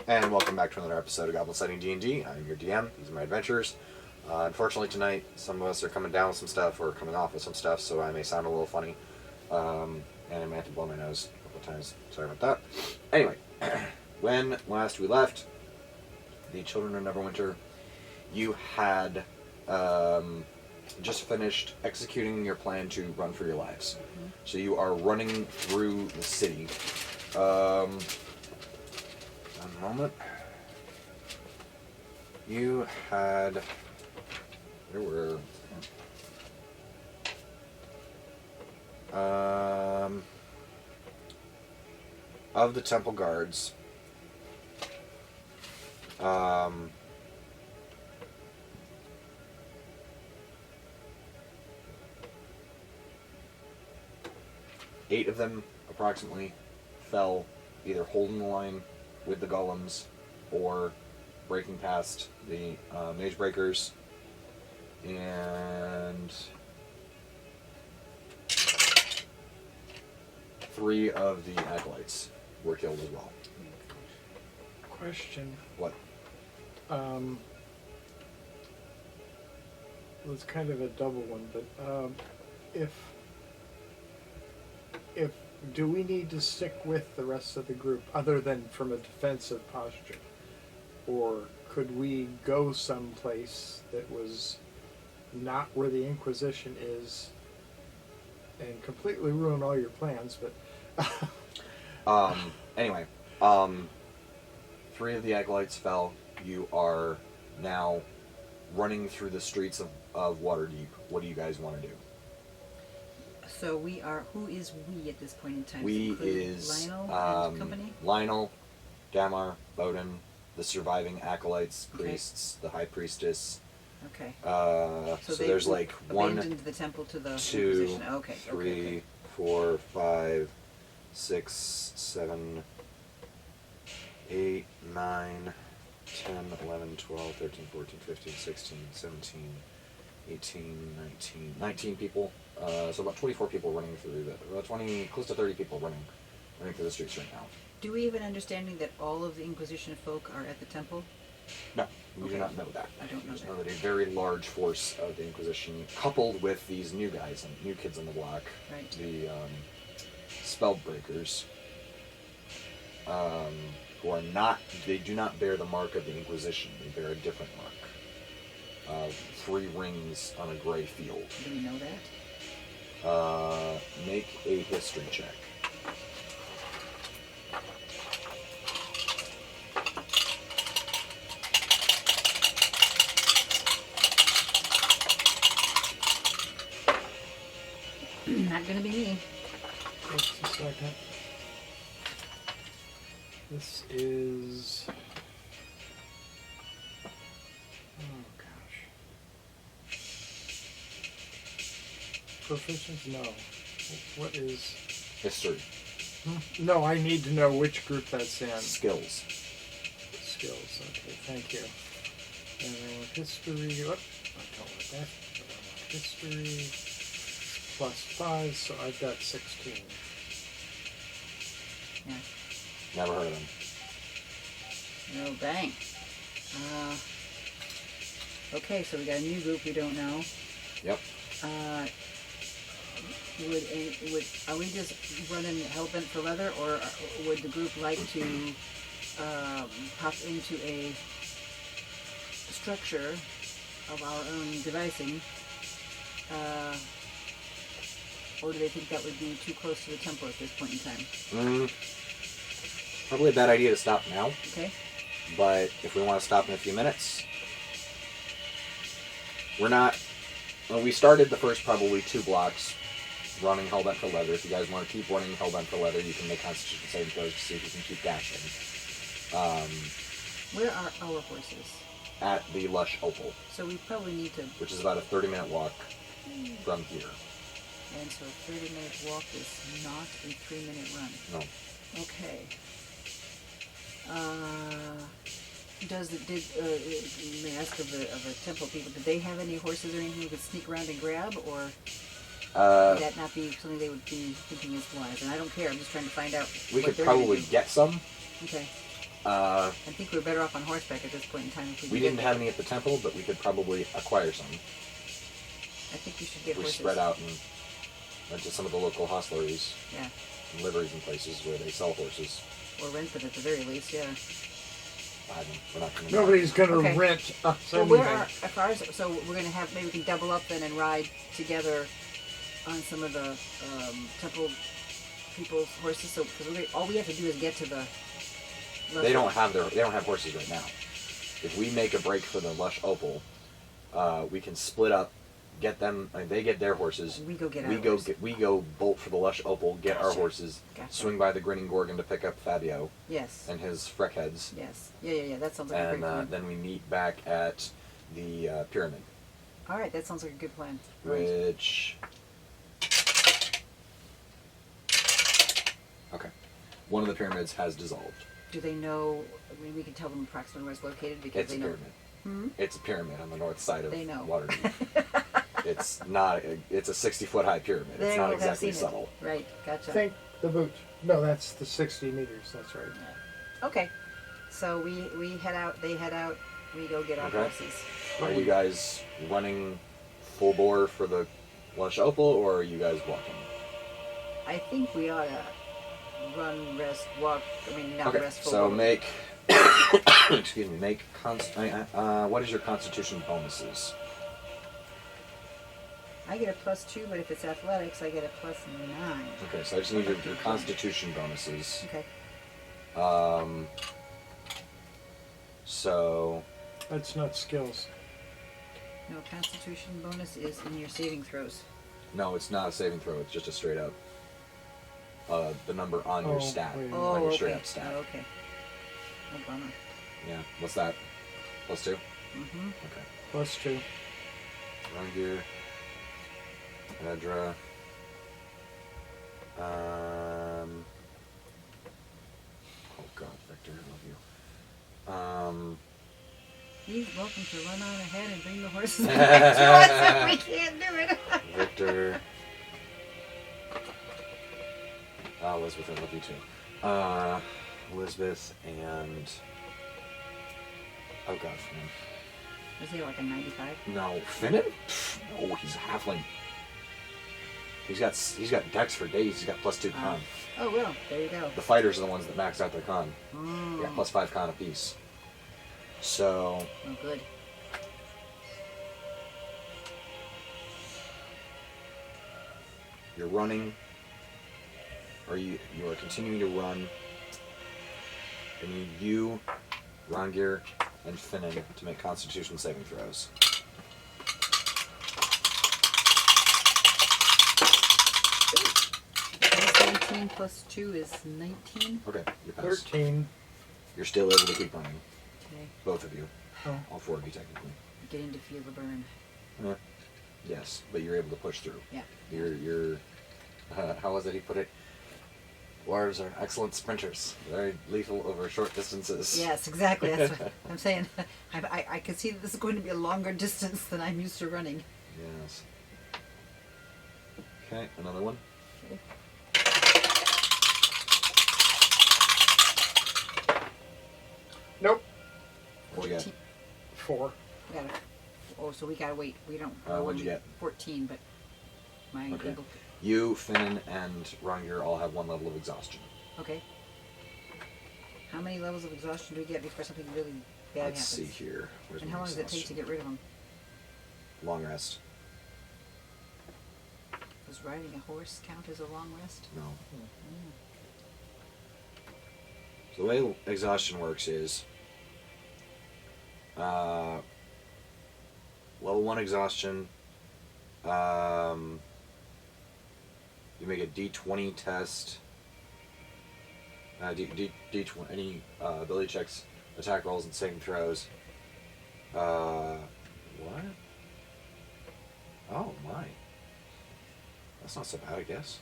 And welcome back to another episode of Goblin-Sighting D&D. I'm your DM. These are my adventures. Unfortunately tonight, some of us are coming down with some stuff or coming off with some stuff, so I may sound a little funny. And I may have to blow my nose a couple of times. Sorry about that. Anyway, when last we left the Children of Neverwinter, you had just finished executing your plan to run for your lives. Mm-hmm. So you are running through the city. One moment. You had... There were... of the temple guards, 8 of them, approximately, fell either holding the line with the golems or breaking past the mage breakers, and 3 of the acolytes were killed as well. Question. What? It was kind of a double one, but if do we need to stick with the rest of the group other than from a defensive posture, or could we go someplace that was not where the Inquisition is and completely ruin all your plans? But anyway, 3 of the acolytes fell. You are now running through the streets of Waterdeep. What do you guys want to do? So we are. Who is we at this point in time? We is Lionel and company. Lionel, Damar, Bowden, the surviving acolytes, priests, the high priestess. Okay. So there's like 1, abandoned the temple to the 2, Inquisition. Okay. 3, 4, 5, 6, 7, 8, 9, 10, 11, 12, 13, 14, 15, 16, 17, 18, 19 people. So about 24 people running through close to 30 people running through the streets right now. Do we have an understanding that all of the Inquisition folk are at the temple? No, we do not know that. I don't know We just that. know that a very large force of the Inquisition, coupled with these new guys and new kids on the block, right. the Spellbreakers, who are not, they do not bear the mark of the Inquisition. They bear a different mark. 3 rings on a gray field. Do we know that? Make a history check. Not gonna be me. just a second. This is... Oh, gosh. Proficiency? No. What is... History. No, I need to know which group that's in. Skills. Skills, okay, thank you. And I want history... Oh, I don't want that. But I want history... +5, so I've got 16. Yeah. Never heard of them. No, dang. Okay, so we got a new group we don't know. Yep. Are we just running hellbent for leather, or would the group like to pop into a structure of our own devising? Or do they think that would be too close to the temple at this point in time? Probably a bad idea to stop now. Okay. But if we want to stop in a few minutes, we're not... Well, we started the first probably 2 blocks running Hellbent for Leather. If you guys want to keep running Hellbent for Leather, you can make Constitution saving throws to see if you can keep dashing. Where are our horses? At the Lush Opal. So we probably need to... Which is about a 30-minute walk from here. And so a 30-minute walk is not a 3-minute run. No. Okay. May I ask of the temple people, did they have any horses or anything we could sneak around and grab, or would that not be something they would be thinking is wise? And I don't care, I'm just trying to find out. We could probably get some. Okay. I think we're better off on horseback at this point in time. If We can didn't get have any at the temple, but we could probably acquire some. I think we should get If we horses. spread out and went to some of the local hostleries Yeah, and liveries and places where they sell horses. or rent them at the very least. Yeah. We're not going to. Nobody's going to Okay. rent us Well, anything. where are if ours? So we're gonna have maybe we can double up then and ride together on some of the temple people's horses. So because all we have to do is get to the. They don't have horses right now. If we make a break for the Lush Opal, we can split up, get them. I mean, they get their horses. We go get our We go horses. we go bolt for the Lush Opal, get our Gotcha. horses, Gotcha. swing by the Grinning Gorgon to pick up Fabio Yes. and his freckheads, Yes. Yeah. That sounds like a and great plan. then we meet back at the pyramid, All right, that sounds like a good plan. which. Okay, one of the pyramids has dissolved. Do they know? I mean, we can tell them approximately where it's located because It's they a know. pyramid. Hmm? It's a pyramid on the north side of They know. Waterdeep. It's not. It's a 60-foot high pyramid. They It's not will have exactly seen subtle. it. Right. Gotcha. Think the boot. No, that's the 60 meters. That's right. Okay. So we head out. They head out. We go get our Okay. horses. Are you guys running full bore for the Lush Opal, or are you guys walking? I think we ought to run, rest, walk. I mean, not Okay. rest full. So boat. make. Excuse me. Make what is your Constitution bonuses? I get a +2, but if it's athletics, I get a +9. Okay. So I just need your Constitution bonuses. Okay. So. That's not skills. No, Constitution bonus is in your saving throws. No, it's not a saving throw. It's just a straight up. The number on your Oh, stat. wait. Oh, On your okay. straight up stat. Oh, okay. No bummer. Yeah. What's that? +2? Mm-hmm. Okay. +2. Rungir. Edra. Oh God, Victor, I love you. He's welcome to run on ahead and bring the horses back to us if we can't do it. Victor. Elizabeth, I love you too. Elizabeth and. Oh God, Finnan. Was he like a 95? No, Finnan? Pfft, no, he's a halfling. He's got dex for days. He's got +2 con. Oh, well, there you go. The fighters are the ones that max out their con. Mm. They got +5 con apiece. So Oh, good. you're running, or you are continuing to run. I need you, Rongir, and Finnan to make Constitution saving throws. Plus 19 plus 2 is 19. Okay, you pass. 13. You're still able to keep running, Okay. both of you, Oh. all 4 of you technically. Getting to feel the burn. Yes, but you're able to push through. Yeah. You're how was it he put it? Dwarves are excellent sprinters, very lethal over short distances. Yes, exactly. That's what I'm saying. I can see that this is going to be a longer distance than I'm used to running. Yes. Okay, another one. Okay. Nope. What'd you get? 4. We gotta, oh, so we gotta wait. We don't. What'd you get? 14, but my Okay. able. You, Finnan, and Rongir all have 1 level of exhaustion. Okay. How many levels of exhaustion do we get before something really bad Let's see happens? here. Where's And my how long does it take to exhaustion? get rid of them? Long rest. Does riding a horse count as a long rest? No. Mm. So the way exhaustion works is level 1 exhaustion. You make a D20 test. D20 any ability checks, attack rolls, and saving throws. What? Oh my. That's not so bad, I guess.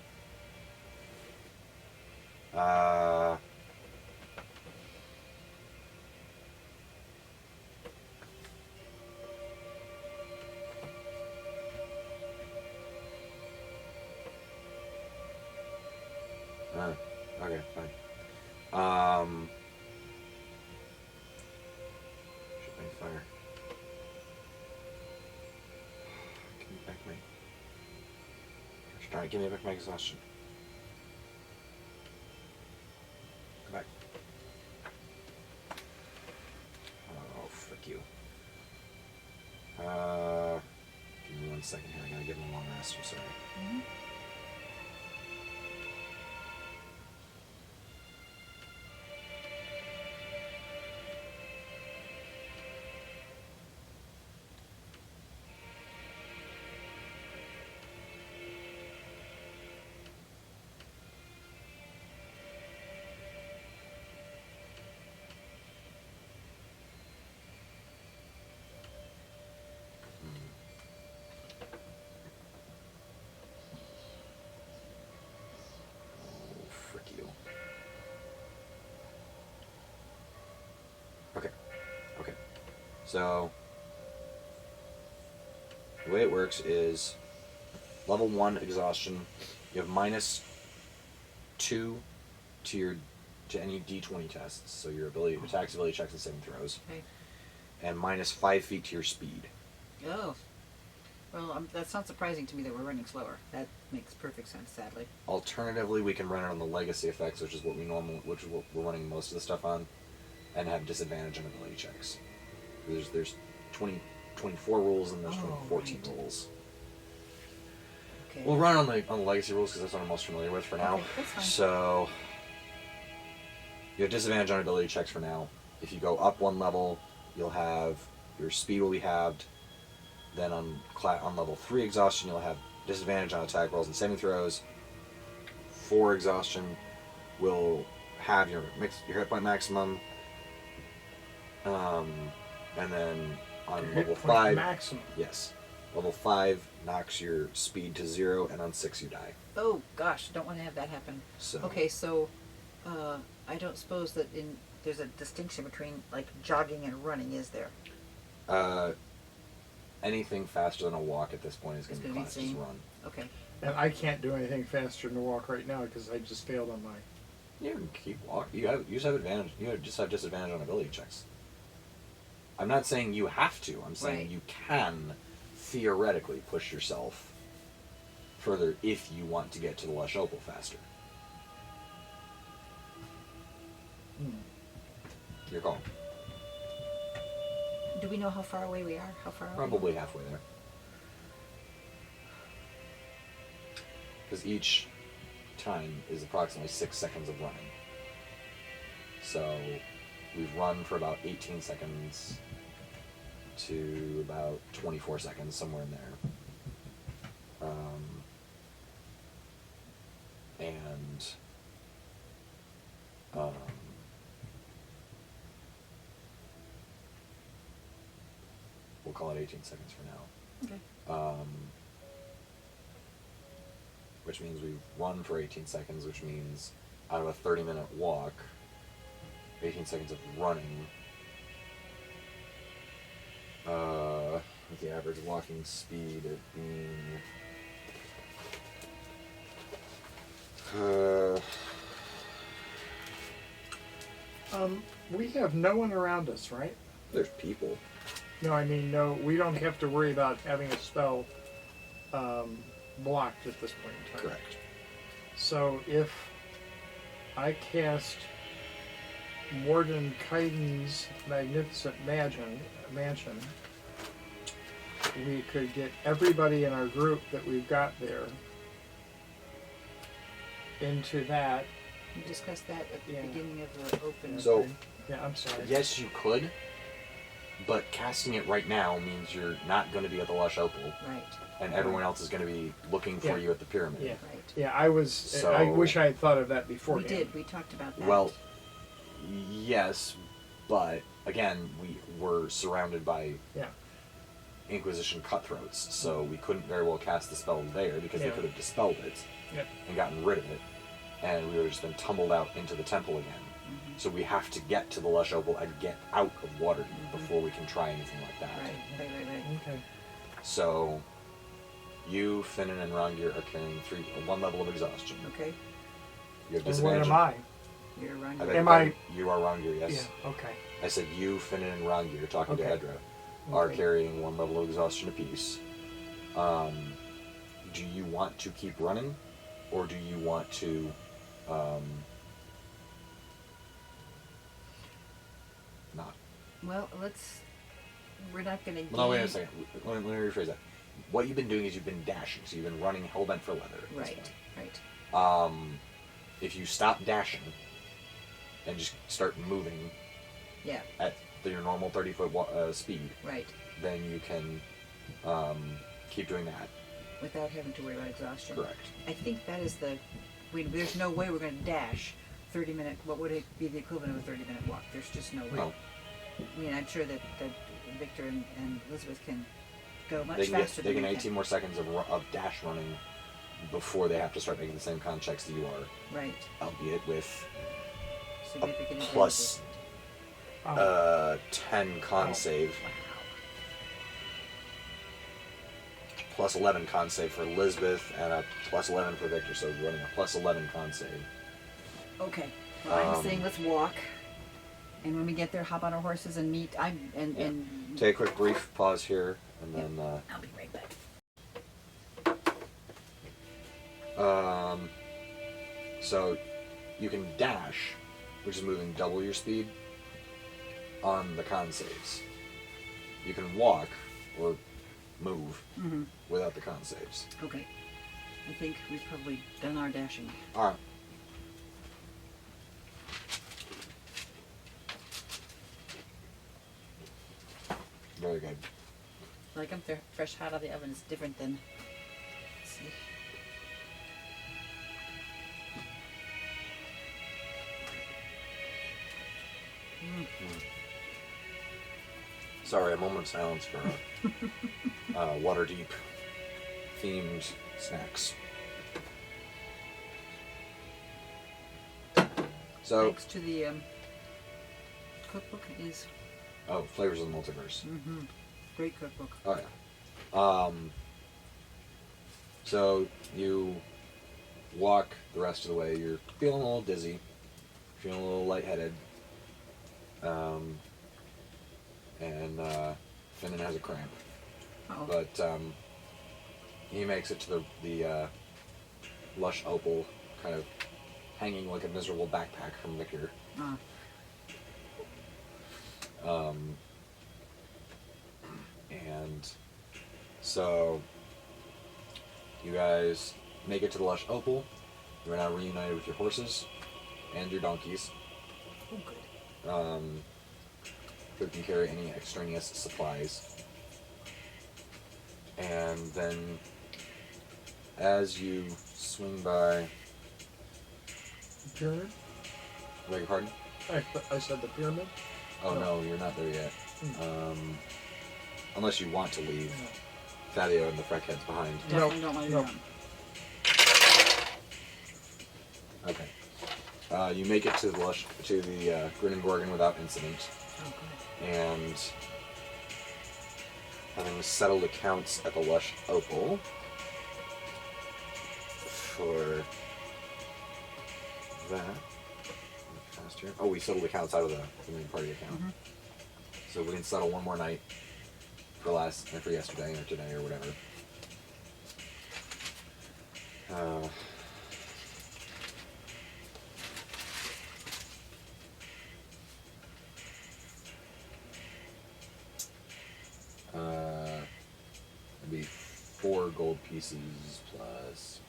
Okay, fine. fire. Give me back my... Alright, give me back my exhaustion. Come back. Oh, frick you. Give me 1 second here. I gotta give him a long rest. I'm sorry. Mm-hmm. Oh, frick you. Okay. Okay. So, the way it works is level 1 exhaustion, you have -2 to any d20 tests, so your ability, attacks, ability checks, and saving throws, Okay. and -5 feet to your speed. Oh. Well, that's not surprising to me that we're running slower. That makes perfect sense, sadly. Alternatively, we can run it on the legacy effects, which is what we're running most of the stuff on, and have disadvantage on ability checks. There's 24 rules and there's 14 right. rules. Okay. We'll run on the legacy rules because that's what I'm most familiar with for now. Okay, that's fine. So you have disadvantage on ability checks for now. If you go up 1 level, you'll have your speed will be halved. Then on level 3 exhaustion, you'll have disadvantage on attack rolls and saving throws. 4 exhaustion will have your hit point maximum. And then on Hit level point 5, maximum. yes, level 5 knocks your speed to 0, and on 6 you die. Oh gosh, don't want to have that happen. So Okay, so I don't suppose that there's a distinction between like jogging and running, is there? anything faster than a walk at this point is going It's to be gonna be classed as insane. run. Okay. And I can't do anything faster than a walk right now because I just failed on mine. You can keep walking. You just have advantage. Just have disadvantage on ability checks. I'm not saying you have to. I'm saying Right. you can theoretically push yourself further if you want to get to the Lush Opal faster. Your call. Do we know how far away we are? How far away? Probably halfway there. Because each time is approximately 6 seconds of running. So we've run for about 18 seconds to about 24 seconds, somewhere in there. We'll call it 18 seconds for now. Okay. Which means we've run for 18 seconds, which means out of a 30-minute walk, 18 seconds of running, with the average walking speed of being, We have no one around us, right? there's people. No, I mean, no, we don't have to worry about having a spell blocked at this point in time. Correct. So if I cast Mordenkainen's magnificent mansion, we could get everybody in our group that we've got there into that. We discussed that at the Yeah. beginning of the open. So- Yeah, I'm sorry. Yes, you could, but casting it right now means you're not going to be at the Lush Opal, Right. and everyone else is going to be looking for Yeah. you at the pyramid. Yeah. Right. Yeah, I was. So- I wish I had thought of that before. We did. We talked about that. Well, yes, but again, we were surrounded by Yeah. Inquisition cutthroats, so we couldn't very well cast the spell there because they Yeah. could have dispelled it Yep. and gotten rid of it, and we would have just been tumbled out into the temple again. So we have to get to the Lush Opal and get out of Waterdeep before we can try anything like that. Right. Okay. So you, Finnan, and Rongir are carrying one level of exhaustion. Okay. You have And what disadvantage. am I? You're around I here. beg Am your I- pardon? You are Rongir, yes. Yeah. Okay. I said you, Finnan, and Rongir, talking to Okay. Hedra, are Okay. carrying 1 level of exhaustion apiece. Do you want to keep running, or do you want to not? Well, we're not going to Well, no, wait a second. Let me rephrase that. What you've been doing is you've been dashing, so you've been running hellbent for leather. at this Right. point. If you stop dashing and just start moving Yeah, at your normal 30-foot speed, right. then you can keep doing that. Without having to worry about exhaustion. Correct. I think that is there's no way we're going to dash 30-minute, what would it be the equivalent of a 30-minute walk? There's just no way. No. I mean, I'm sure that Victor and Elizabeth can go much They can faster get, they than can we 18 more seconds of dash running before they have to start making the same con checks that you are, Right. albeit with Significant a plus Oh. 10 con Wow. save, Wow. plus 11 con save for Elizabeth, and a plus 11 for Victor, so running a plus 11 con save. Okay. Well, I'm saying let's walk, and when we get there, hop on our horses and meet. And Take a quick brief pause here, and then I'll be right back. so you can dash, which is moving double your speed, on the con saves. You can walk or move without the con saves. Okay. I think we've probably done our dashing. All right. Very good. Like them, they're fresh hot out of the oven. It's different than. Let's see. Sorry, a moment of silence for Waterdeep themed snacks. So, Thanks to the cookbook is Flavors of the Multiverse. great cookbook. Oh yeah. So you walk the rest of the way. You're feeling a little dizzy, feeling a little lightheaded, and Finnan has a cramp. Uh-oh. But he makes it to the lush opal, kind of hanging like a miserable backpack from Victor. And so you guys make it to the lush opal. You're now reunited with your horses and your donkeys, Oh, good. who can carry any extraneous supplies. And then as you swing by, Pyramid? beg your pardon? I said the pyramid? Oh no, you're not there yet. Unless you want to leave Thaddeus and the Freckheads behind. Definitely don't want to Nope. run. Okay. You make it to the Grin and Gorgon without incident, Oh, good. and having settled accounts at the Lush Opal for that. Fast here. Oh, we settled accounts out of the main party account, so we can settle one more night for yesterday or today or whatever. It'd be 4 gold pieces plus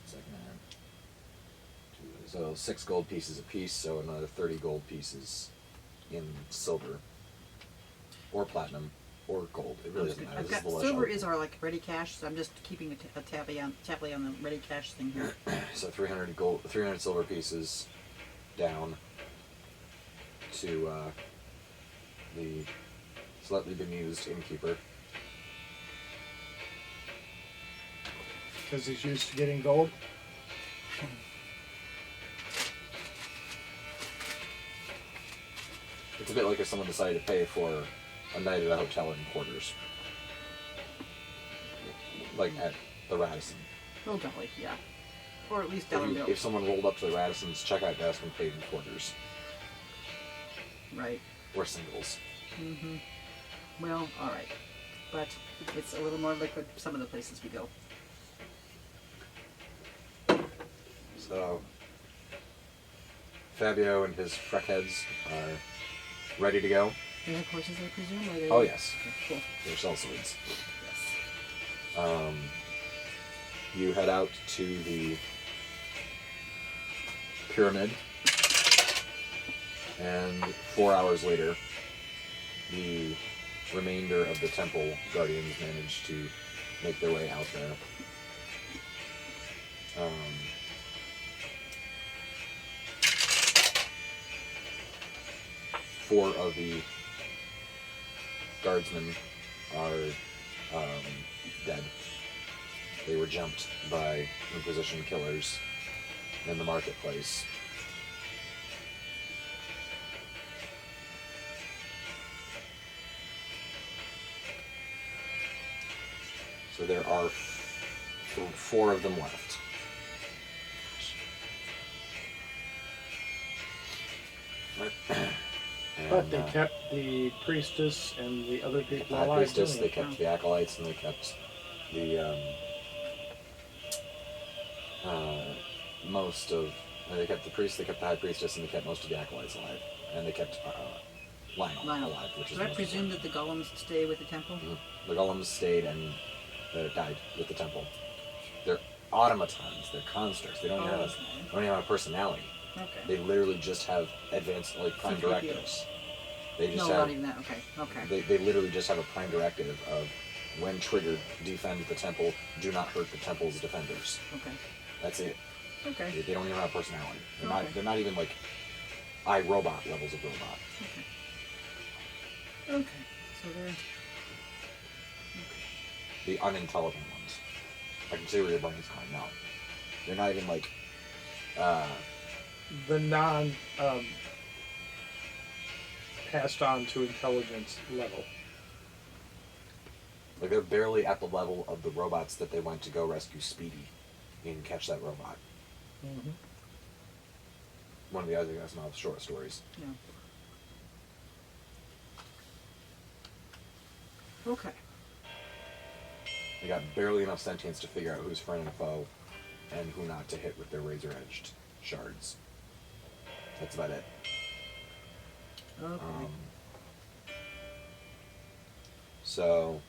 so 6 gold pieces a piece, so another 30 gold pieces in silver or platinum or gold. It really doesn't matter. I've This is got the Lush silver Opal. is our like ready cash, so I'm just keeping a tally on the ready cash thing here. So 300 silver pieces down to the slightly bemused innkeeper. Because he's used to getting gold. It's a bit like if someone decided to pay for a night at a hotel in quarters. Like at the Radisson. Oh, golly, yeah. Or at least dollar bill. If someone rolled up to the Radisson's checkout desk and paid in quarters. Right. or singles. Mm-hmm. Well, all right, but it's a little more liquid some of the places we go. So Fabio and his freckheads are ready to go. They have horses, I presume? Or they... Oh yes, Okay, cool. they're sellswords. Yes. You head out to the pyramid, and 4 hours later, the remainder of the temple guardians manage to make their way out there. Four of the guardsmen are dead. They were jumped by Inquisition killers in the marketplace. So there are four of them left. But they kept the priestess and the other the people high alive. priestess, doing they it. kept the acolytes, and they kept the most of. They kept the priest, they kept the high priestess, and they kept most of the acolytes alive, and they kept Lionel alive, which is. Do I presume that the golems stay with the temple? Mm-hmm. The golems stayed and died with the temple. They're automatons. They're constructs. They don't even have a personality. Okay. They literally just have advanced, like, prime C-3PO. directives. They just No, have. not even that. Okay. Okay. They literally just have a prime directive of, when triggered, defend the temple. Do not hurt the temple's defenders. Okay. That's it. Okay. They don't even have a personality. They're Okay. not. They're not even like iRobot levels of robot. Okay. Okay. So they're. The unintelligent ones. I can see where your brain's going. No, they're not even like. The non passed on to intelligence level. Like, they're barely at the level of the robots that they went to go rescue Speedy and catch that robot. Mm-hmm. One of the other guys, not short stories. Yeah. Okay. They got barely enough sentience to figure out who's friend and foe, and who not to hit with their razor-edged shards. That's about it. Okay. So,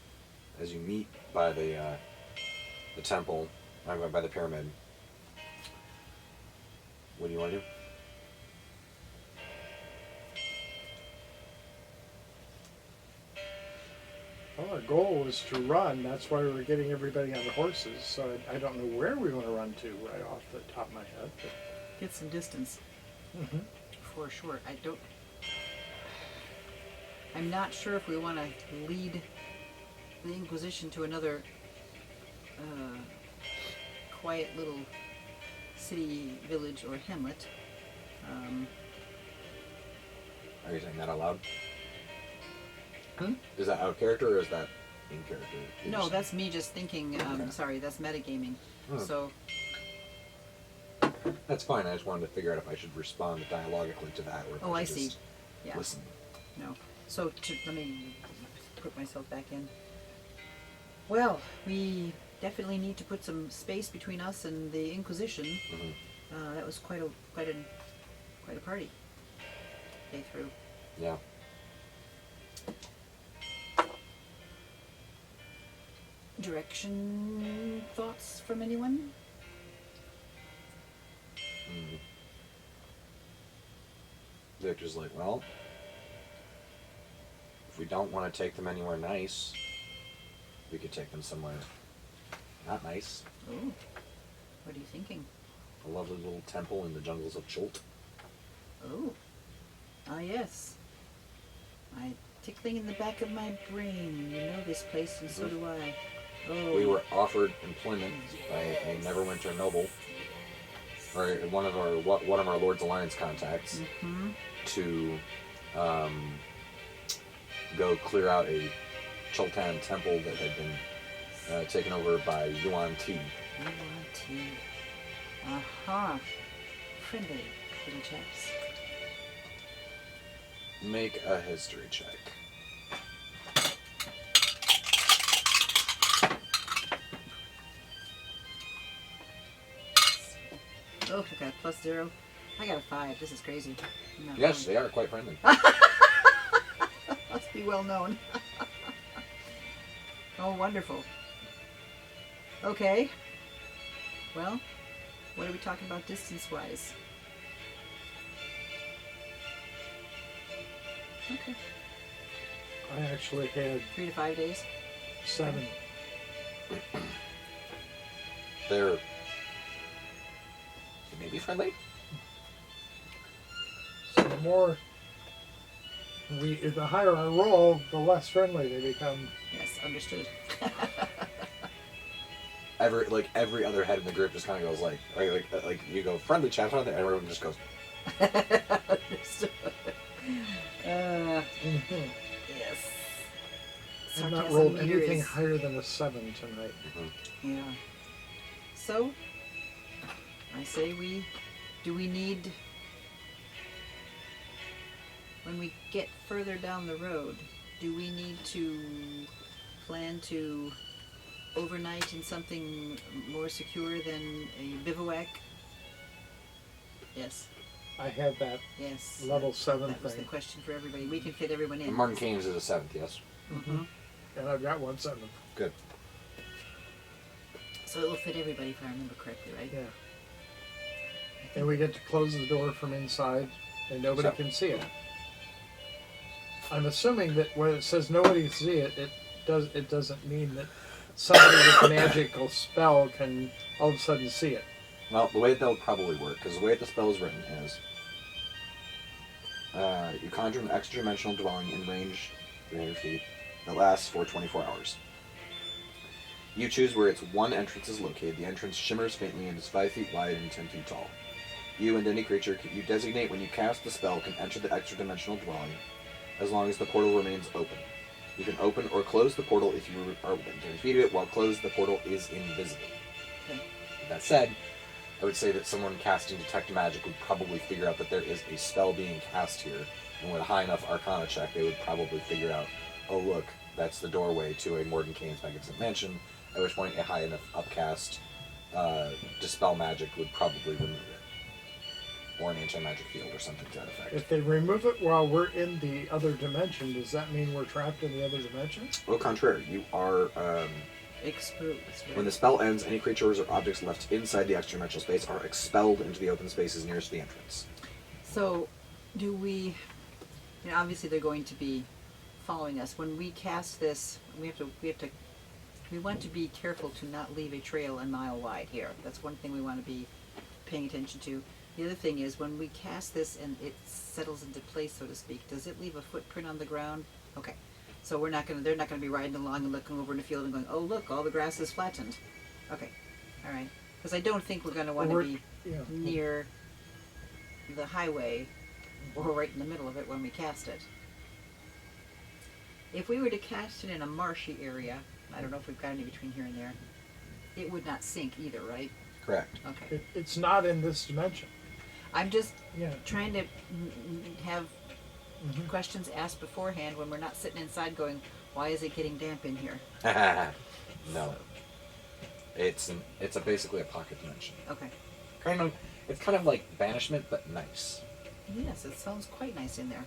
as you meet by the temple, by the pyramid, what do you want to do? Well, our goal was to run. That's why we were getting everybody on the horses. So I don't know where we want to run to right off the top of my head. But... Get some distance. Mm-hmm. For sure. I'm not sure if we want to lead the Inquisition to another quiet little city, village, or hamlet. Are you saying that out loud? Hmm? Is that out of character, or is that in character? No, that's me just thinking. Okay. Sorry, that's metagaming. Hmm. So, That's fine. I just wanted to figure out if I should respond dialogically to that, or if oh, I should see. just Yeah. listen. No. So, let me put myself back in. Well, we definitely need to put some space between us and the Inquisition. Mm-hmm. That was quite a party they threw. Yeah. Direction thoughts from anyone? Mm. Victor's like, well, if we don't want to take them anywhere nice, we could take them somewhere not nice. Oh, what are you thinking? A lovely little temple in the jungles of Chult. Oh, ah yes. I tickling in the back of my brain. You know this place, and so do I. Oh. We were offered employment by a Neverwinter noble, or one of our Lord's Alliance contacts, Mm-hmm. to go clear out a Chultan temple that had been taken over by Yuan Ti. UNT. Aha. Friendly little chaps. Make a history check. Oh, I got a +0. I got a 5. This is crazy. I'm not Yes, really- they are quite friendly. Must be well known. Oh, wonderful. Okay. Well, what are we talking about distance-wise? Okay. I actually had 3 to 5 days. 7. They're maybe friendly. So the higher I roll, the less friendly they become. Yes, understood. Every other head in the group just kind of goes like you go friendly chat on there, and everyone just goes. Understood. Mm-hmm. Yes. I've not Sarcasm rolled meter anything is- higher than a 7 tonight. Yeah. So, I say do we need, when we get further down the road, do we need to plan to overnight in something more secure than a bivouac? Yes. I had that Yes. level 7 That was the thing, question for everybody. We can fit everyone in. And Martin Keynes is a 7th, yes. Mm-hmm. and I've got 1 7. Good. So it will fit everybody if I remember correctly, right? Yeah. And we get to close the door from inside, and nobody So- can see it. I'm assuming that when it says nobody can see it, it doesn't mean that somebody with a magical spell can all of a sudden see it. Well, the way that will probably work, because the way that the spell is written is, you conjure an extra-dimensional dwelling in range 300 feet that lasts for 24 hours. You choose where its one entrance is located. The entrance shimmers faintly and is 5 feet wide and 10 feet tall. You and any creature you designate when you cast the spell can enter the extra-dimensional dwelling as long as the portal remains open. You can open or close the portal if you are within 10 feet of it. While closed, the portal is invisible. Okay. With that said, I would say that someone casting Detect Magic would probably figure out that there is a spell being cast here, and with a high enough Arcana check, they would probably figure out, oh look, that's the doorway to a Morgan Keynes magnificent mansion, at which point a high enough upcast Dispel Magic would probably remove it. Or an anti-magic field or something to that effect. If they remove it while we're in the other dimension, does that mean we're trapped in the other dimension? Au contraire, you are... Exposed. Right? when the spell ends, any creatures or objects left inside the extra-dimensional space are expelled into the open spaces nearest the entrance. So, do we? Obviously, they're going to be following us when we cast this. We want to be careful to not leave a trail a mile wide here. That's one thing we want to be paying attention to. The other thing is when we cast this and it settles into place, so to speak. Does it leave a footprint on the ground? Okay. So they're not gonna be riding along and looking over in the field and going, oh look, all the grass is flattened. Okay, all right. Because I don't think we're gonna want to be Yeah. near the highway or right in the middle of it when we cast it. If we were to cast it in a marshy area, I don't know if we've got any between here and there, it would not sink either, right? Correct. Okay. It's not in this dimension. I'm just Yeah. trying to have Mhm. questions asked beforehand when we're not sitting inside going, why is it getting damp in here? No. It's basically a pocket dimension. Okay. It's kind of like banishment, but nice. Yes, it sounds quite nice in there.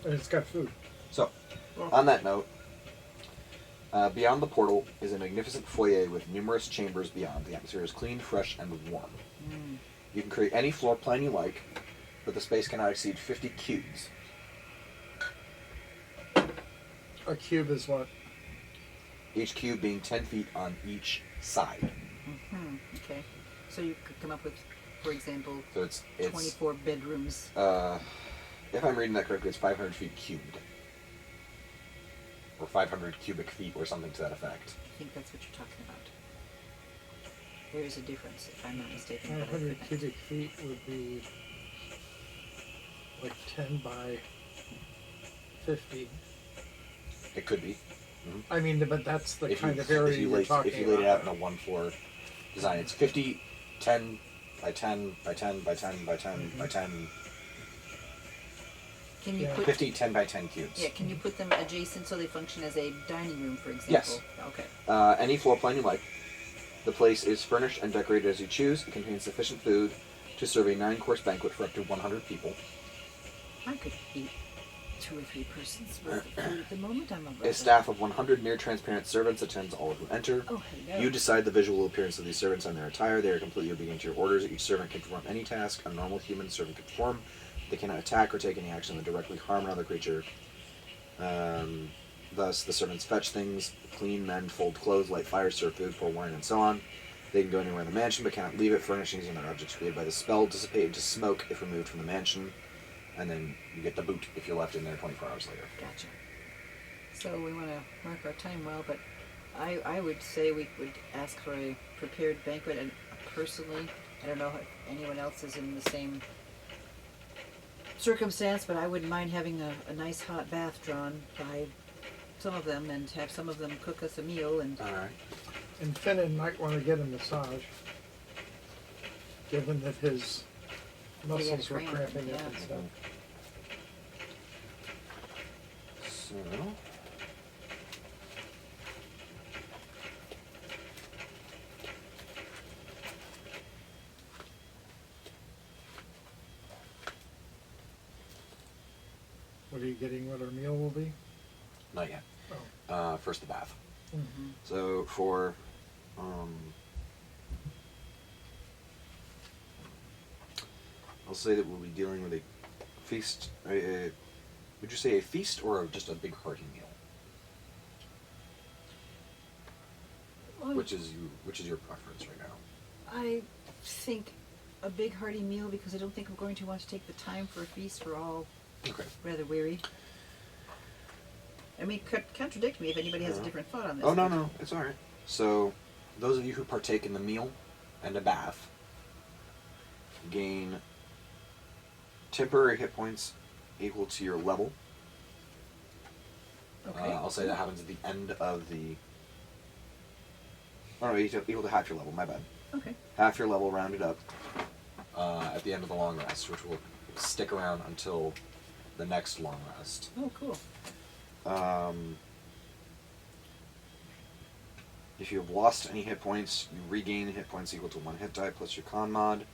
And it's got food. So, on that note, beyond the portal is a magnificent foyer with numerous chambers beyond. The atmosphere is clean, fresh, and warm. Mm. You can create any floor plan you like, but the space cannot exceed 50 cubes. A cube is what? Each cube being 10 feet on each side. Hmm. Okay. So you could come up with, for example, So it's 24 bedrooms. if I'm reading that correctly, it's 500 feet cubed. Or 500 cubic feet or something to that effect. I think that's what you're talking about. There is a difference, if I'm not mistaken. but I 500 couldn't- cubic feet would be like 10 by 50. It could be. I mean, but that's the If kind you, of area if you you're laid, talking if you laid it out in about. a one-floor design, it's 50, 10 by 10 by 10 by 10 by 10 by 10. Can you Yeah. put 50 10 by 10 cubes. Yeah, can you put them adjacent so they function as a dining room, for example? Yes. Okay. Any floor plan you like. The place is furnished and decorated as you choose. It contains sufficient food to serve a 9-course banquet for up to 100 people. I could eat 2 or 3 persons worth of food at the moment. I'm a A staff of 100 near transparent servants attends all who enter. Oh, hello. You decide the visual appearance of these servants and their attire. They are completely obedient to your orders. Each servant can perform any task a normal human servant can perform. They cannot attack or take any action that directly harm another creature. Thus, the servants fetch things, clean, mend, fold clothes, light fires, serve food, pour wine, and so on. They can go anywhere in the mansion, but cannot leave it. Furnishings and other objects created by the spell dissipate into smoke if removed from the mansion. And then you get the boot if you're left in there 24 hours later. Gotcha. So we want to mark our time well, but I would say we would ask for a prepared banquet, and personally, I don't know if anyone else is in the same circumstance, but I wouldn't mind having a nice hot bath drawn by some of them and have some of them cook us a meal. And Alright. And Finnan might want to get a massage, given that his muscles were cramp, cramping up yeah. and stuff. So... What are you getting? What our meal will be? Not yet. Oh. First the bath. Mhm. So for I'll say that we'll be dealing with a feast. Would you say a feast or just a big hearty meal? Well, Which is your preference right now? I think a big hearty meal, because I don't think we're going to want to take the time for a feast. We're all Okay. rather weary. I mean, contradict me if anybody has a different thought on this. Oh no, it's all right. So, those of you who partake in the meal and a bath gain temporary hit points equal to your level. Okay. I'll say that happens at the end of the. Oh no, equal to half your level. My bad. Okay. Half your level rounded up at the end of the long rest, which will stick around until the next long rest. Oh, cool. If you have lost any hit points, you regain hit points equal to 1 hit die plus your con mod.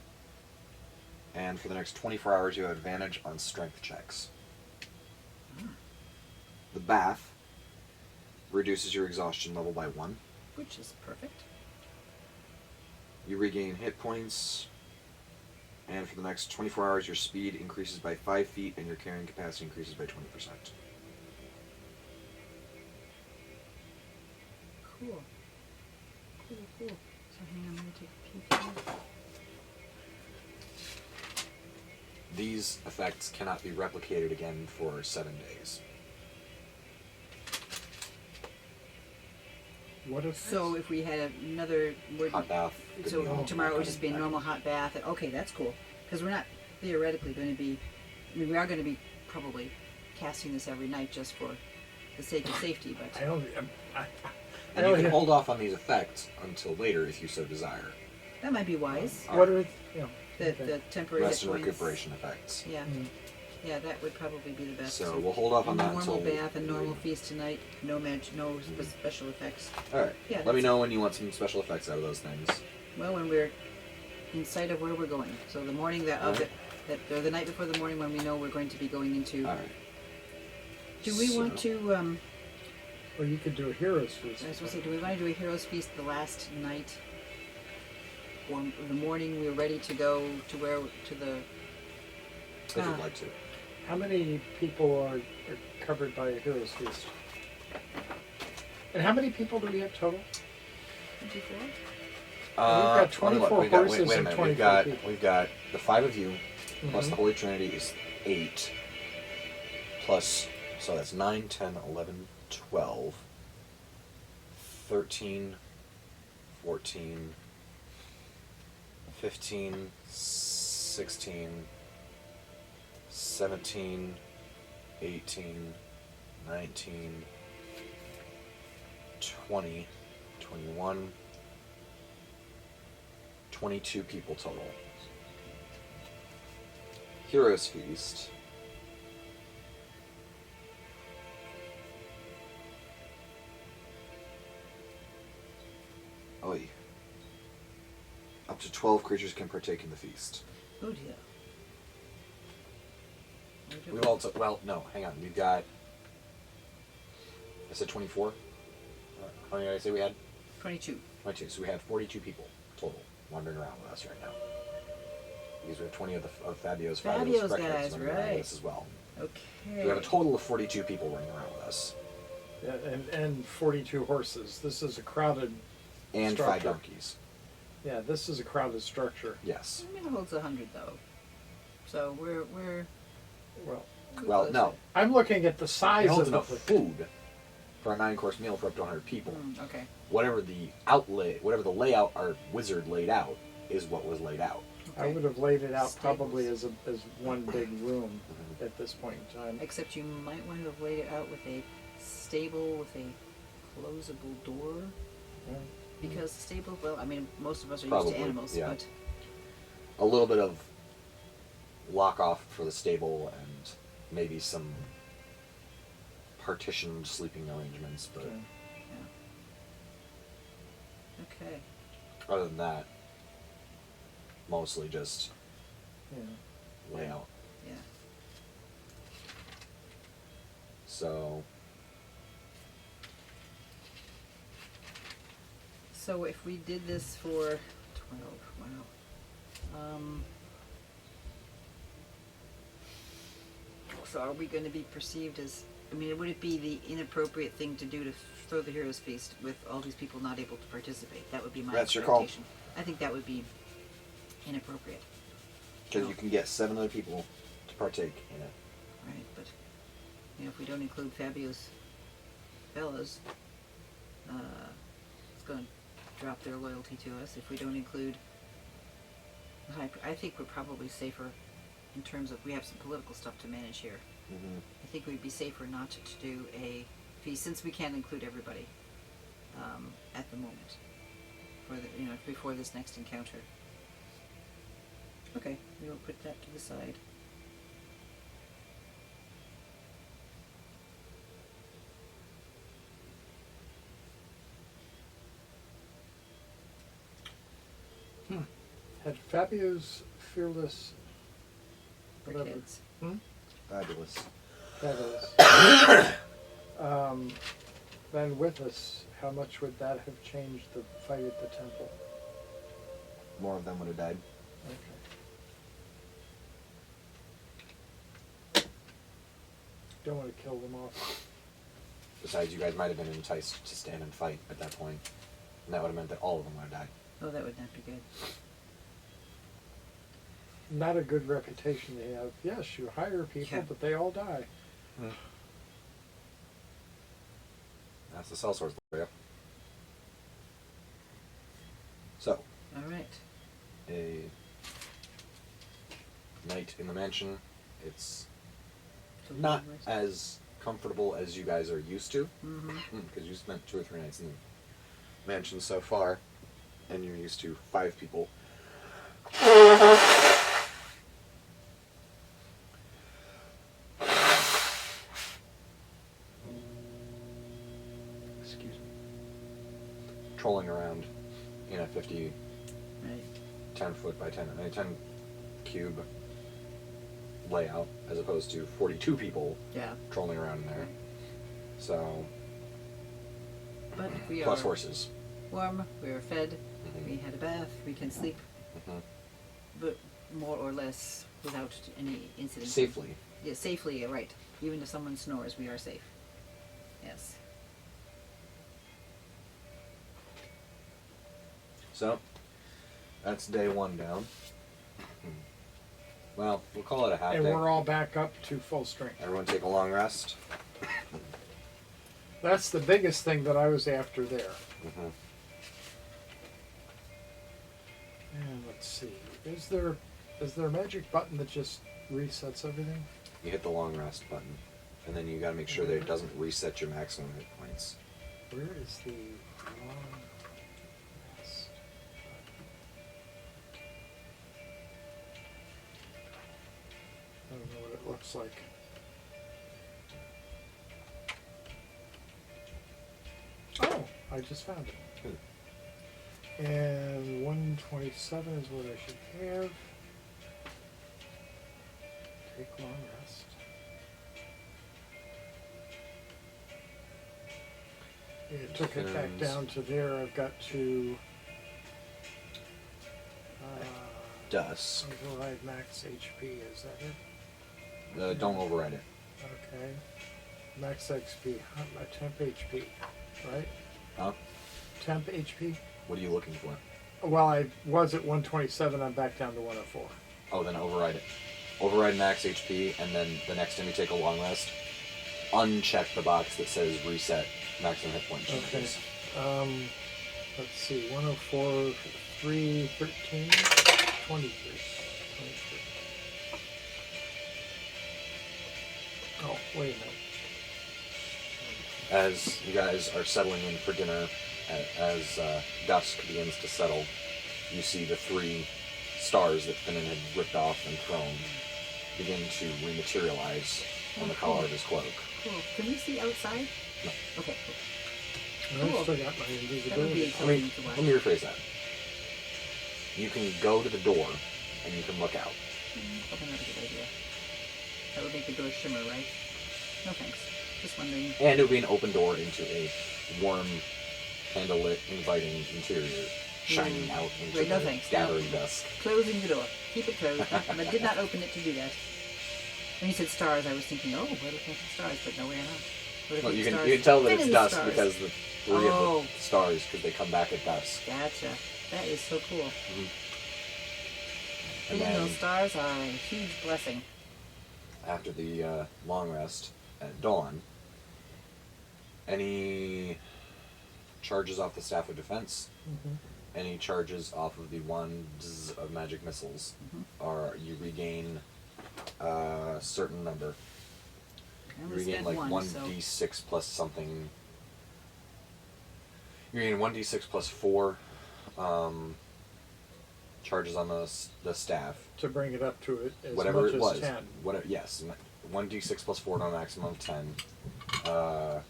And for the next 24 hours, you have advantage on strength checks. The bath reduces your exhaustion level by 1. Which is perfect. You regain hit points, and for the next 24 hours, your speed increases by 5 feet, and your carrying capacity increases by 20%. Cool. Cool. So hang on, I'm going to take a peek here. These effects cannot be replicated again for 7 days. What if? So if we had another word, Hot bath. good so meal, tomorrow that would kind just of be a thing. normal hot bath. Okay, that's cool. Because we're not theoretically going to be. I mean, we are going to be probably casting this every night just for the sake of safety. But I don't. I And you don't can know. hold off on these effects until later if you so desire. that might be wise. What are The okay. the temporary Rest hit and points. recuperation effects. Yeah, Mm. yeah, that would probably be the best. So we'll hold off on that normal until bath and normal feast tonight. No special effects. Alright. Yeah, Let me that's- know when you want some special effects out of those things. Well, when we're in sight of where we're going. So the morning that of Alright. it, or the night before the morning when we know we're going to be going into. Alright. Do we want So- to? Or you could do a hero's feast. I was going to say, do we want to do a hero's feast the last night, or the morning we're ready to go to where to the? If you'd like to. How many people are covered by a hero's feast? And how many people do we have total? 24? got 24 wait horses a minute. and We've 24 got people. we've got the 5 of you plus Mhm. the Holy Trinity is 8 plus, so that's 9, 10, 11, 12, 13, 14, 15, 16, 17, 18, 19, 20, 21, 22 people total. Heroes Feast Up to 12 creatures can partake in the feast. Oh dear. We've also, well, no, hang on. We've got, I said 24? How many did I say we had? 22. 22. So we have 42 people total wandering around with us right now. Because we have 20 of Fabio's Fabio's Spec Knights guys, running around with right. us as well. Okay. We have a total of 42 people running around with us. Yeah, and 42 horses. This is a crowded And structure. 5 donkeys. Yeah, this is a crowded structure. Yes. I mean, it holds 100 though. So we're Well, Well, no. I'm looking at the It size holds of enough the food for a 9-course meal for up to 100 people. okay. Whatever the layout our wizard laid out is what was laid out. I would have laid it out Stables. probably as one big room at this point in time. Except you might want to have laid it out with a stable with a closable door. Yeah. Because the stable, well, I mean, most of us are Probably, used to animals, yeah. but A little bit of lock off for the stable and maybe some partitioned sleeping arrangements, but Okay. okay. other than that, mostly just Yeah. layout. Yeah. So So if we did this for 12, wow. So are we going to be perceived as, I mean, would it be the inappropriate thing to do to throw the Heroes Feast with all these people not able to participate? That would be my That's your call. expectation. I think that would be inappropriate. because you can get 7 other people to partake in it. Right, but you know, if we don't include Fabio's fellows, it's going to drop their loyalty to us. If we don't include the I think we're probably safer in terms of we have some political stuff to manage here. Mm-hmm. I think we'd be safer not to do a feast since we can't include everybody at the moment for the before this next encounter. Okay, we will put that to the side. Had Fabio's fearless For whatever kids. Fabulous. Fabulous been with us, how much would that have changed the fight at the temple? More of them would have died. Okay. Don't want to kill them off. Besides, you guys might have been enticed to stand and fight at that point, and that would have meant that all of them would have died. Oh, that would not be good. Not a good reputation to have. Yes, you hire people, Yeah. but they all die. That's the cell source for you. So, All right. a night in the mansion. It's So not we rest- as comfortable as you guys are used to, Mhm. because you spent 2 or 3 nights in the mansion so far, and you're used to 5 people. Excuse me. Trolling around in a 10 Right. foot by 10 cube layout, as opposed to 42 people Yeah. trolling around in there. So, But we plus are horses. warm. We are fed. Mhm. We had a bath. We can sleep, Mhm. but more or less without any incident. Safely. Yeah, safely. Right. Even if someone snores, we are safe. Yes. So, that's day 1 down. Well, we'll call it a half And day. we're all back up to full strength. Everyone take a long rest. That's the biggest thing that I was after there. Mm-hmm. And let's see. Is there a magic button that just resets everything? You hit the long rest button, and then you gotta make sure that it doesn't reset your maximum hit points. Where is the long rest button? I don't know what it looks like. Oh, I just found it. And 127 is what I should have. Take long rest. It took it back down to there. I've got to Dusk. override max HP. Is that it? Don't override it. Okay. Max XP. Temp HP, right? Huh? Temp HP? What are you looking for? Well, I was at 127. I'm back down to 104. Oh, then override it. Override max HP, and then the next time you take a long rest, uncheck the box that says reset maximum hit point Okay. changes. Let's see. 104, 3, 13, 23. Oh, wait a minute. As you guys are settling in for dinner, as dusk begins to settle, you see the 3 stars that Finnan had ripped off and thrown begin to rematerialize on the collar of his cloak. Cool. Can we see outside? No. Okay, cool. And Cool. I still got my That would be invisibility. exciting to watch. Let me rephrase that. You can go to the door and you can look out. Okay, that's a good idea. That would make the door shimmer, right? No thanks. Just wondering. And it would be an open door into a warm, candlelit, inviting interior, shining out into Wait, no the thanks. gathering No. dusk. Closing the door. Keep it closed. I did not open it to do that. When you said stars, I was thinking, oh, we're looking at the stars, but no, we're not. We're looking Well, at you the can stars. you can tell that it's Finn's dusk stars. because the 3 Oh. of the stars, because they come back at dusk. Gotcha. That is so cool. And Seeing then those stars are a huge blessing. after the long rest at dawn, any charges off the Staff of Defense, Mhm. any charges off of the wands of magic missiles, are you regain a certain number. I You only regain spent like one, 1d6 plus something. You regain 1d6 plus 4 charges on the staff. To bring it up to it as Whatever much it as was. 10. Whatever. Yes, 1d6 plus 4 to a maximum of 10. I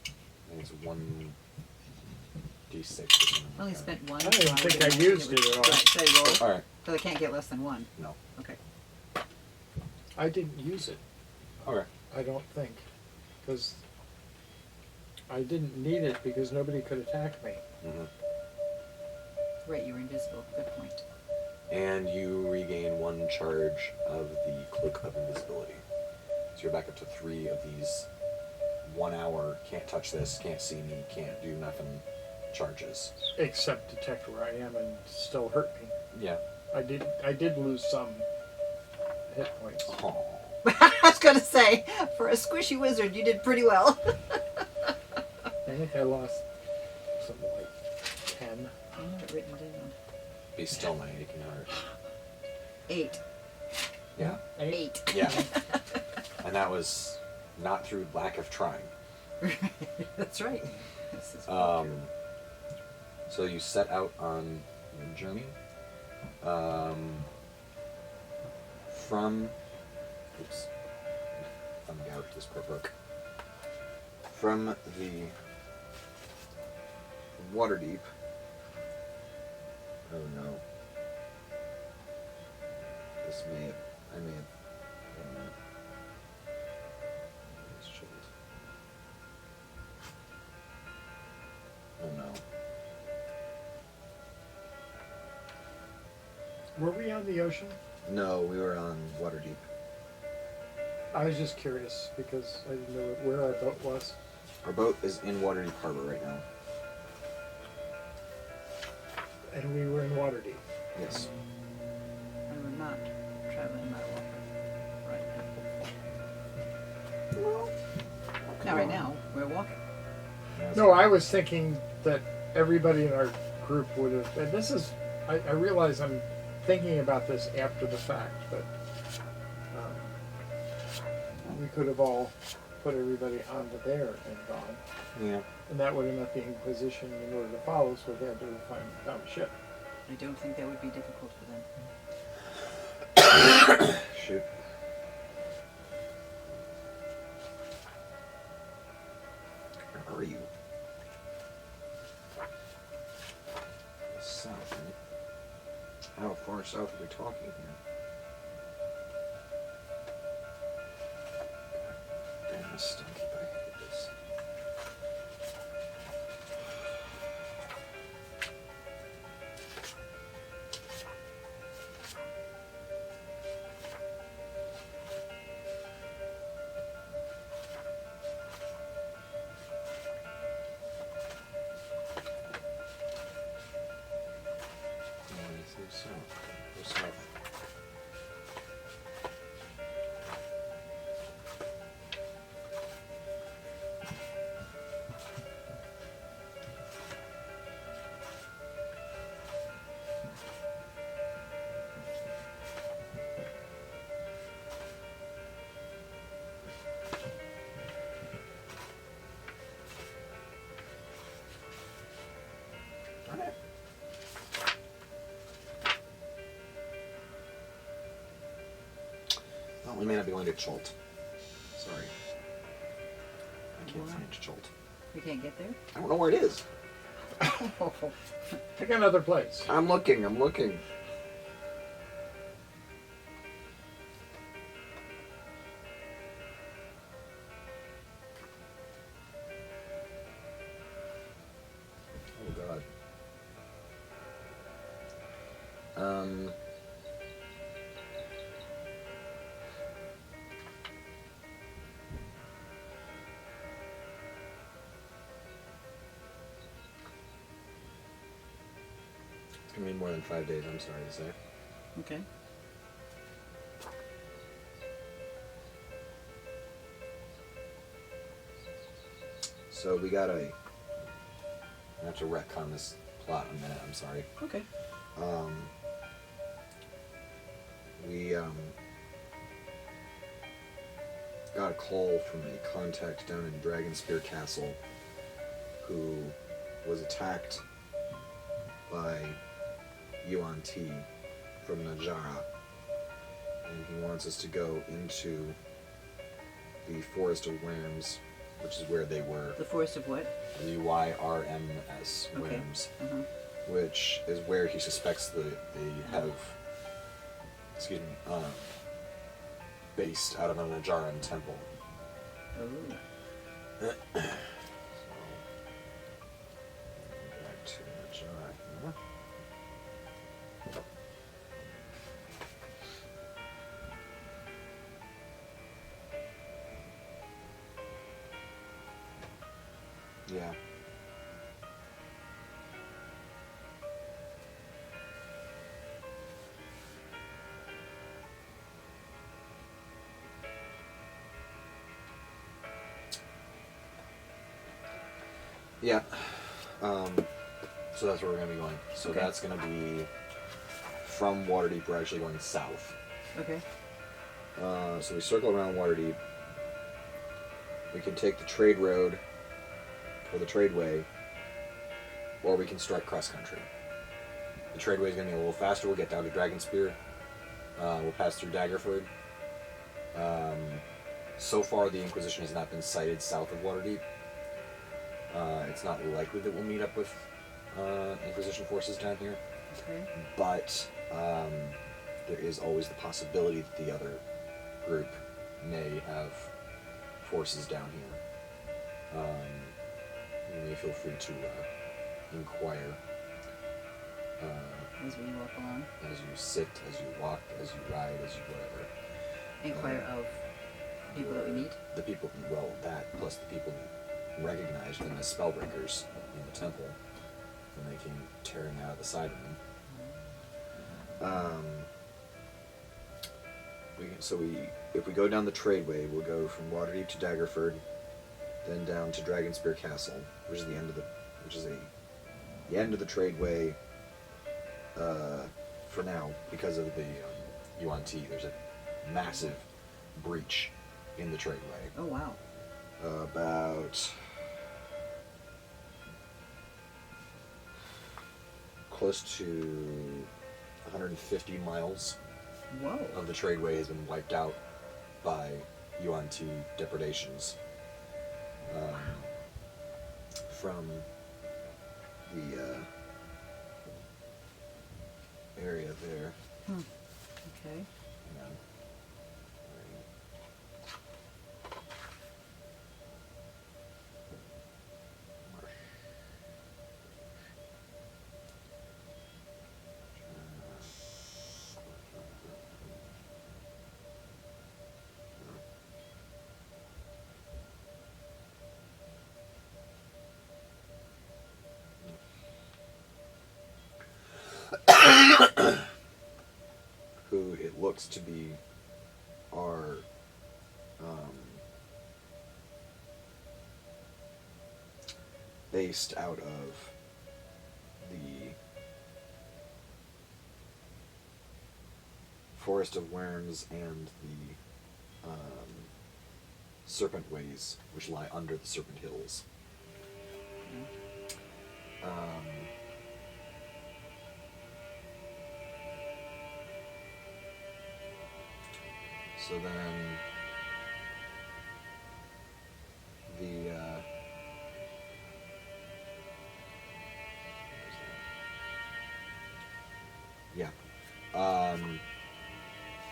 think it's 1d6. Or something I only like that. spent one. I don't even so think I didn't used would- it at all. Right, should I roll? All right. Because I can't get less than one. No. Okay. I didn't use it. Okay. I don't think. Because I didn't need it because nobody could attack me. Mm-hmm. Right, you were invisible. Good point. And you regain 1 charge of the Cloak of Invisibility. So you're back up to 3 of these 1 hour, can't touch this, can't see me, can't do nothing charges. Except detect where I am and still hurt me. Yeah. I did lose some hit points. Oh. I was going to say, for a squishy wizard, you did pretty well. I think I lost something like 10. I have it written down. Be still my aching heart. 8. Yeah. 8. Yeah. And that was not through lack of trying. That's right. This is So you set out on your journey. From out this poor book. From the Waterdeep. Oh no. I may have. Wait a minute. It's chilled. Oh no. Were we on the ocean? No, we were on Waterdeep. I was just curious because I didn't know where our boat was. Our boat is in Waterdeep Harbor right now. And we were in Waterdeep. Yes. And we're not traveling by water right now. Not right now. We're walking. No, I was thinking that everybody in our group would have. And this is. I realize I'm thinking about this after the fact, but we could have all put everybody onto there and gone. Yeah. And that would have met the Inquisition in order to follow, so they had to found a ship. I don't think that would be difficult for them. Shoot. Where are you? South, much south are we talking here? Damn, this stinky. I hate this. Well, we may not be going to Chult. Sorry. I can't find Chult. We can't get there? I don't know where it is. Pick another place. I'm looking, I'm looking. Oh god. It's gonna be more than 5 days, I'm sorry to say. Okay. So we gotta... I have to retcon this plot in a minute, I'm sorry. Okay. We got a call from a contact down in Dragonspear Castle who was attacked by Yuan Ti from Najara, and he wants us to go into the Forest of Worms, which is where they were. The Forest of what? WYRMS, Okay. Worms, Uh-huh. which is where he suspects they have, excuse me, based out of a Najaran temple. Oh. So, back to Najara here. Yeah. Yeah. So that's where we're going to be going. So Okay. that's going to be from Waterdeep. We're actually going south. Okay. So we circle around Waterdeep. We can take the trade road or the tradeway, or we can strike cross country. The tradeway is going to be a little faster. We'll get down to Dragonspear. We'll pass through Daggerford. So far, the Inquisition has not been sighted south of Waterdeep. It's not likely that we'll meet up with Inquisition forces down here, Okay. but there is always the possibility that the other group may have forces down here. You may feel free to inquire As we walk along. as you sit, as you walk, as you ride, as you whatever. Inquire of people that we meet. The people, well, that plus the people recognize them as spellbreakers in the temple when they came tearing out of the side of them. If we go down the tradeway, we'll go from Waterdeep to Daggerford, then down to Dragonspear Castle, which is the end of the tradeway. For now, because of the Yuan Ti, there's a massive breach in the tradeway. Oh wow. About close to 150 miles Whoa. of the tradeway has been wiped out by Yuan Ti depredations from the area there. Okay. And then, who it looks to be are based out of the Forest of Worms and the Serpent Ways, which lie under the Serpent Hills. So then the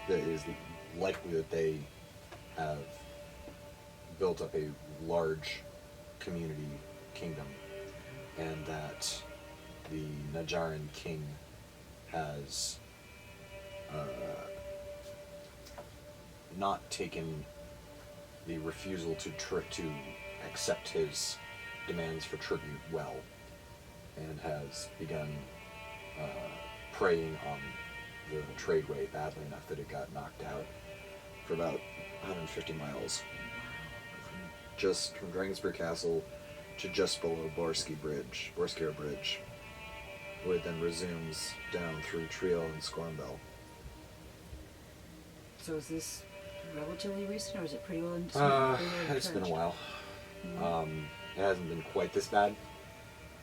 that is the likelihood they have built up a large community kingdom, and that the Najaran king has not taken the refusal to accept his demands for tribute well, and has begun preying on the tradeway badly enough that it got knocked out for about 150 miles. Just from Dragonspear Castle to just below Borskir Bridge, where it then resumes down through Trio and Scornbell. So is this relatively recent, or is it pretty well in? It's been a while. It hasn't been quite this bad.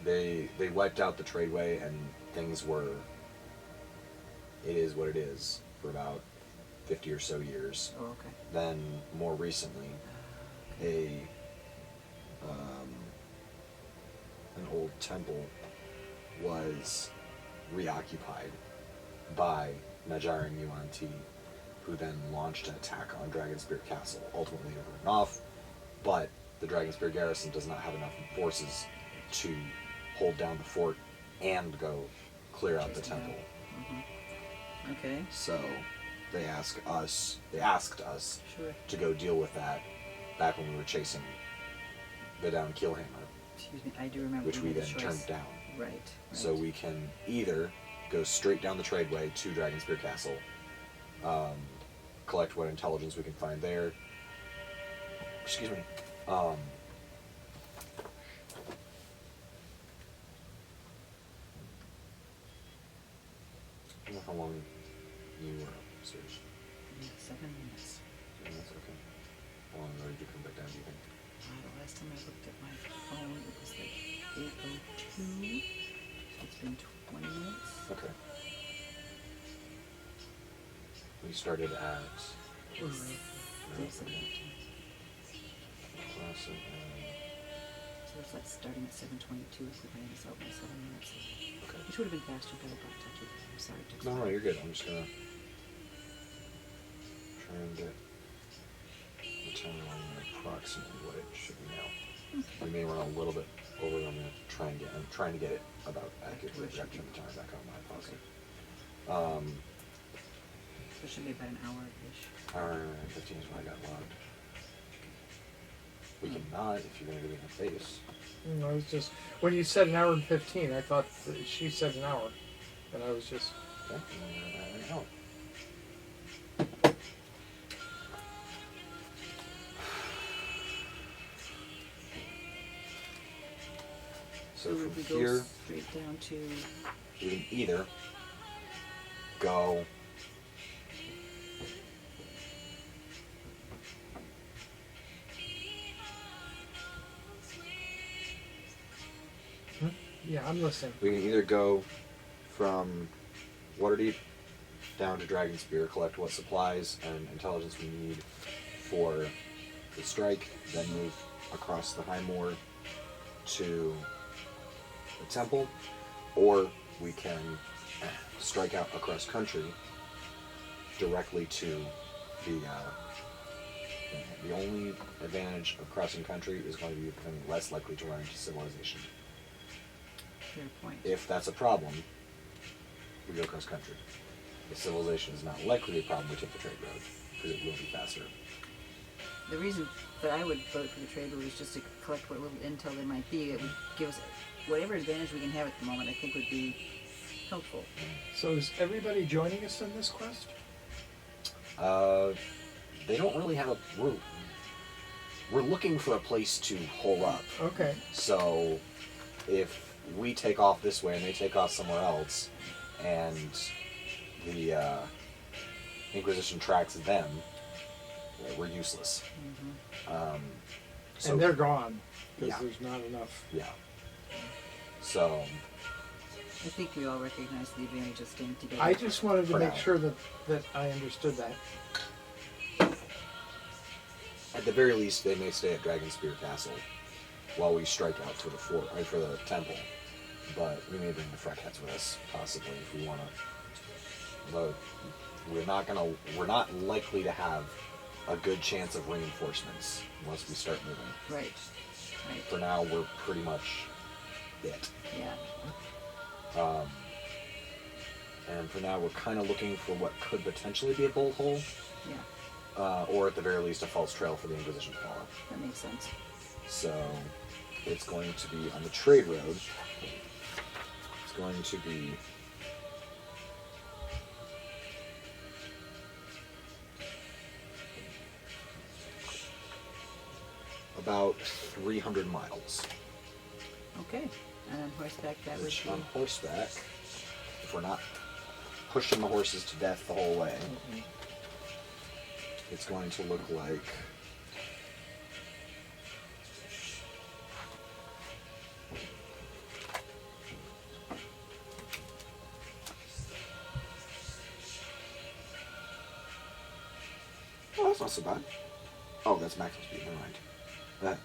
They wiped out the tradeway, and things were. It is what it is for about 50 or so years. Oh, okay. Then more recently, an old temple was reoccupied by Najaran Yuan-Ti, who then launched an attack on Dragonspear Castle, ultimately overrun off, but the Dragonspear garrison does not have enough forces to hold down the fort and go clear out the temple. Okay. So they asked us Sure. to go deal with that back when we were chasing the down Killhammer, Excuse me, I do remember. which we the then choice. turned down. Right. So we can either go straight down the tradeway to Dragonspear Castle, collect what intelligence we can find there. Excuse me. I don't know how long you were upstairs. 7 minutes. 7 minutes, okay. How long ago did you come back down, do you think? The last time I looked at my phone, it was like 8:02. So it's been 20 minutes. Okay. We started at Yes, classic. so it's like starting at 7:22 if we ran this out by 7 minutes. Okay. Which would have been faster if I had got in touch with you. I'm sorry. it took so No, long. you're good. I'm just gonna try and get the timeline approximately what it should be now. We may run a little bit over. I'm trying to get it about accurate Where it should projection be. time back on my pocket. So it should be about an hour-ish. Hour and 15 is when I got logged. We can not if you're gonna give me a face. I was just when you said an hour and 15, I thought that she said an hour, and I was just Okay. No. So would from we go here, straight down to? we can either go yeah, I'm listening. we can either go from Waterdeep down to Dragonspear, collect what supplies and intelligence we need for the strike, then move across the High Moor to the temple, or we can strike out across country directly to the only advantage of crossing country is going to be becoming less likely to run into civilization. Fair point. If that's a problem, we go cross country. If civilization is not likely to be a problem, we take the trade road, because it will be faster. The reason that I would vote for the trade route is just to collect what little intel there might be. It would give us whatever advantage we can have at the moment. I think would be helpful. So is everybody joining us in this quest? They don't really have a... We're looking for a place to hole up. Okay. So if we take off this way and they take off somewhere else, and the Inquisition tracks them, we're useless. Mm-hmm. So, And they're gone, because Yeah. there's not enough. yeah. So I think we all recognize the advantage of staying together. I just wanted to For make now. sure that I understood that. at the very least, they may stay at Dragonspear Castle while we strike out to the fort, or for the temple. But we may bring the Freckheads with us, possibly, if we want to. But we're not likely to have a good chance of reinforcements once we start moving. Right. Right. For now, we're pretty much it. Yeah. And for now, we're kind of looking for what could potentially be a bolt hole, Yeah. or at the very least, a false trail for the Inquisition to follow. That makes sense. So it's going to be on the trade road. It's going to be about 300 miles. Okay. And on horseback, that would Which be. on horseback, if we're not pushing the horses to death the whole way, it's going to look like oh, that's not so bad. Oh, that's maximum speed. Never mind. That.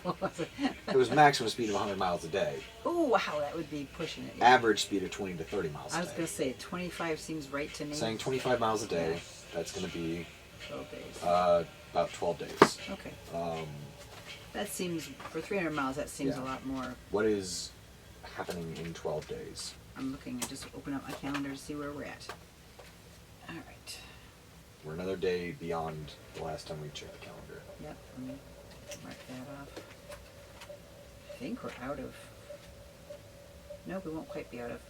What was it? It was maximum speed of 100 miles a day. Oh, wow, that would be pushing it. Yeah. Average speed of 20 to 30 miles a I was day. going to say 25 seems right to me. Saying 25 miles a day, Yeah. that's going to be 12 days. about 12 days. Okay. That seems, for 300 miles, that seems Yeah. a lot more. What is happening in 12 days? I'm looking, I just open up my calendar to see where we're at. All right. We're another day beyond the last time we checked the calendar. Yep, let me mark that off. I think we're out of. No, we won't quite be out of.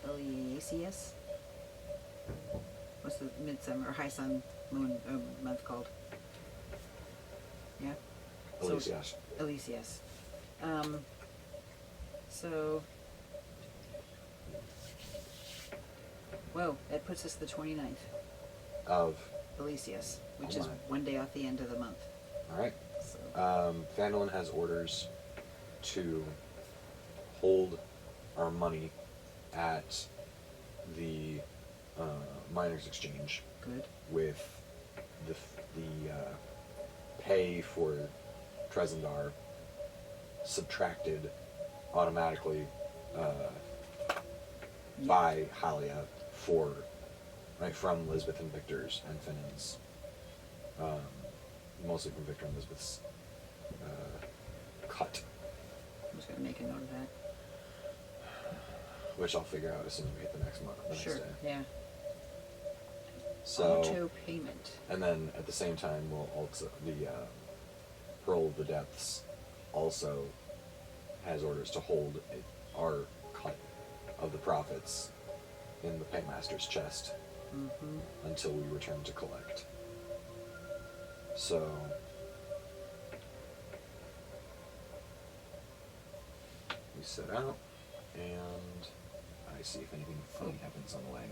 Eliasius? What's the midsummer or high sun moon month called? Yeah? At least, yes. Eliasius. So. Whoa, that puts us the 29th. Of, Eliasius, which Oh is my. one day off the end of the month. alright. So. Vandalin has orders to hold our money at the Miners Exchange Good. with the pay for Trezendar subtracted automatically by Halia from Lisbeth and Victor's and Finnan's, mostly from Victor and Lisbeth's cut, I'm just gonna make a note of that. which I'll figure out as soon as we hit the next month. The Sure. Next day. Yeah. So, Auto payment. and then at the same time, we'll also the Peril of the Depths also has orders to hold our cut of the profits in the paymaster's chest Mm-hmm. until we return to collect. So we set out, and I see if anything funny happens on the way.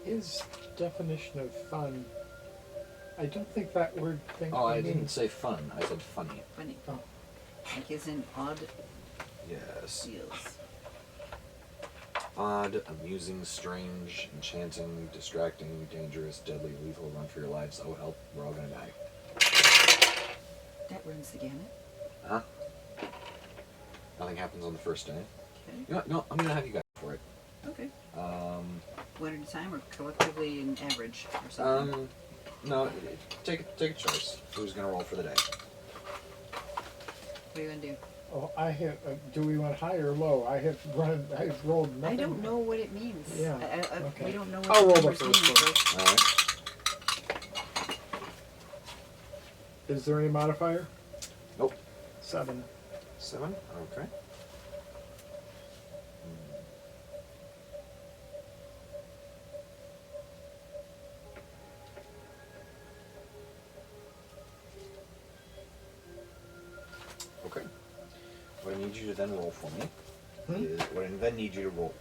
His definition of fun, I don't think that word thing. Oh, I didn't say fun. I said funny. Funny. Oh. Like is in odd Yes. deals. Odd, amusing, strange, enchanting, distracting, dangerous, deadly, lethal, run for your lives. Oh help, we're all gonna die. That runs the gamut. Huh? Nothing happens on the first day. Okay. You know what? No, I'm gonna have you guys for it. Okay. Um, One at a time, or collectively in average, or something? No, take a choice. Who's gonna roll for the day? What are you gonna do? Oh, I have. Do we want high or low? I've rolled nothing. I don't know what it means. Yeah, We okay. don't know what I'll roll the numbers first mean. one. So All right. Is there any modifier? Nope. 7. 7. Okay. Okay. What I need you to then roll for me is what I then need you to roll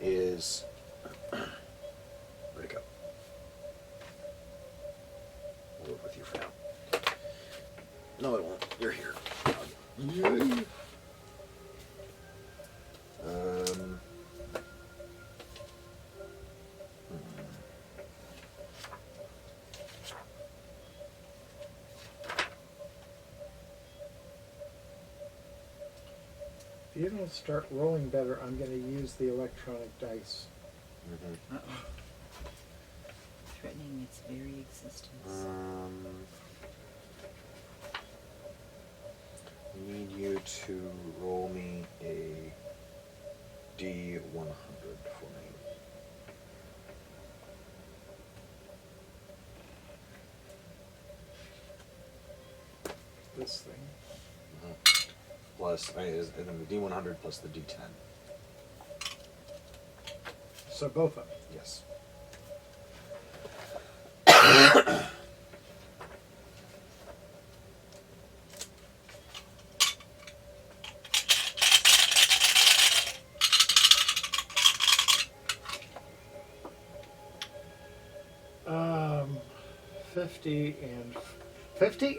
is where'd it go? I'll work with you for now. No, it won't. You're here. Yay. If you don't start rolling better, I'm going to use the electronic dice. Mm-hmm. Uh-oh. Threatening its very existence. I need you to roll me a D100 for me. This thing. Plus, and then the D100 plus the D10. So both of them. Yes. Um, 50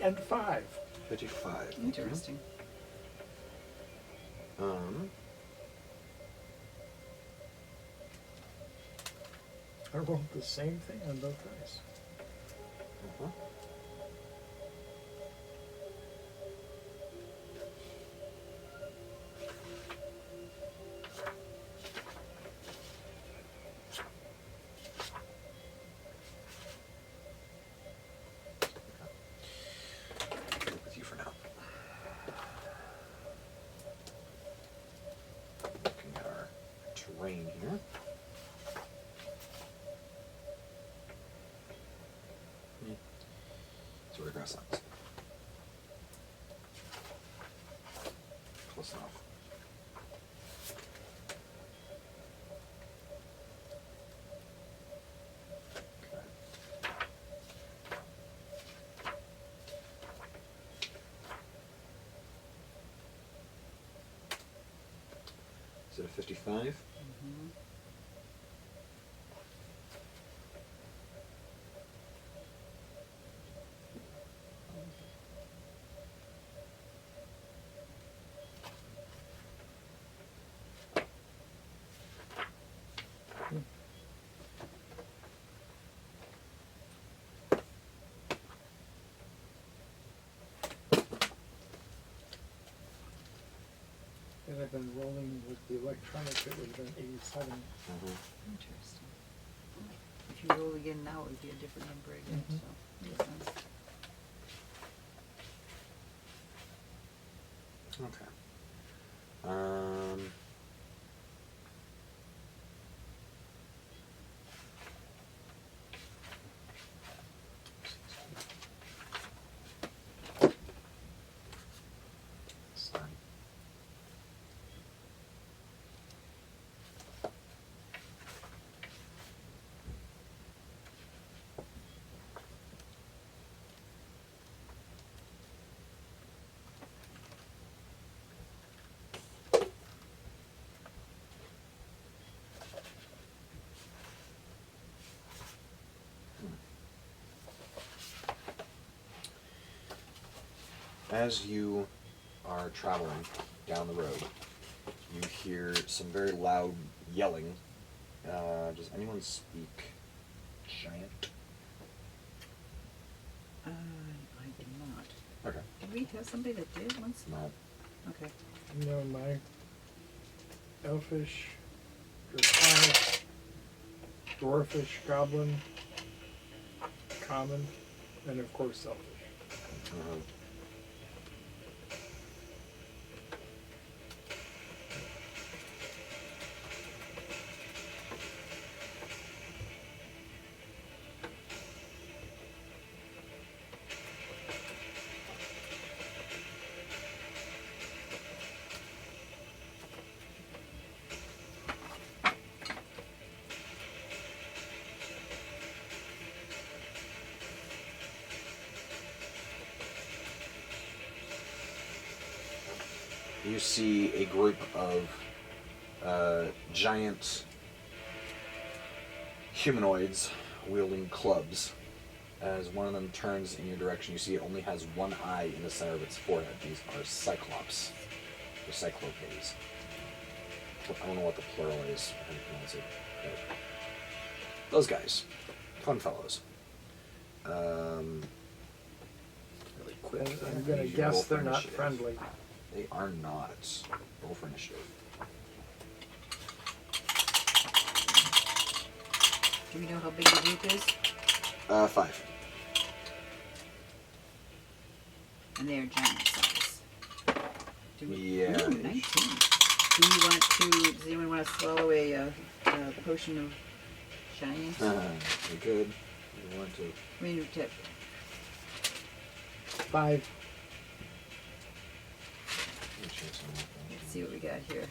and 5. 55. Interesting. I rolled the same thing on both dice. Uh-huh. Work with you for now. Looking at our terrain here. So we're grass lines. Close enough. Okay. Is it a 55? Mm-hmm. And I've been rolling with the electronic, it would have been 87. Interesting. If you roll again now, it would be a different number again. Mhm. So makes sense. Okay. Sorry. As you are traveling down the road, you hear some very loud yelling. Does anyone speak Giant? I did not. Okay. Did we have somebody that did once? No. Okay. No, my elfish, draconic, dwarfish, goblin, common, and of course elfish. Uh-huh. You see a group of giant humanoids wielding clubs. As one of them turns in your direction, you see it only has one eye in the center of its forehead. These are cyclops, or cyclopes. I don't know what the plural is, how to pronounce it. But those guys, fun fellows. Really quick. I'm gonna Use your guess roll for they're not initiative. friendly. They are not. Roll for initiative. Do we know how big the group is? 5. And they are giant size. Do we? Yeah. Ooh, 19. Do we want to? Does anyone want to swallow a potion of giant? You could. You want to. I mean, tip. 5. Let's see what we got here.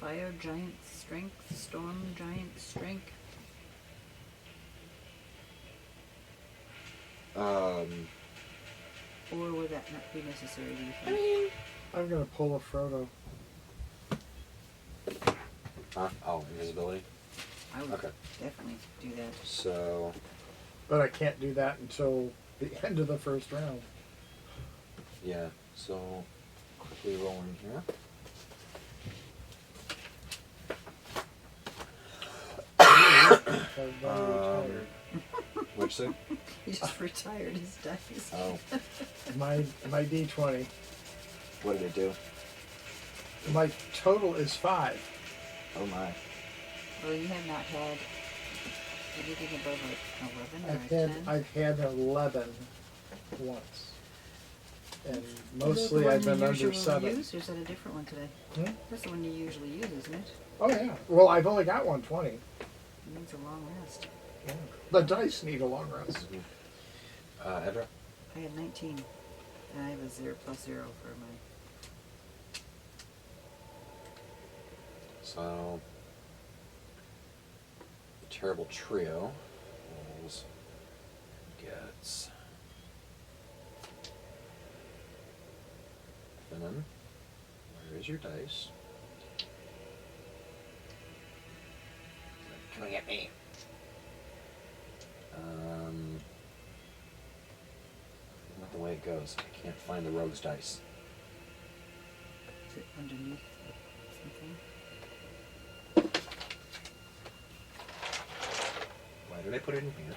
Fire giant strength, storm giant strength. Or would that not be necessary, do you think? I'm gonna pull a Frodo. Oh, invisibility. I would Okay. definitely do that. So, But I can't do that until the end of the first round. yeah. So, quickly rolling here. I've retired. What'd you say? He just retired his dice. Oh, My D20. what did it do? My total is 5. Oh my. Well, you have not had anything above an 11 or a 10? I've had 11 once, and Is that mostly the one I've been you under usually 7. Use, or is that a different one today? Hmm? That's the one you usually use, isn't it? Oh yeah. Well, I've only got 120. It needs a long rest. Yeah. The dice need a long rest. Edra? I had 19, and I have a 0 plus 0 for my... So, the terrible trio rolls, gets Finnan. Where is your dice? Coming at me. Not the way it goes. I can't find the rogue's dice. Is it underneath something? Why did I put it in here?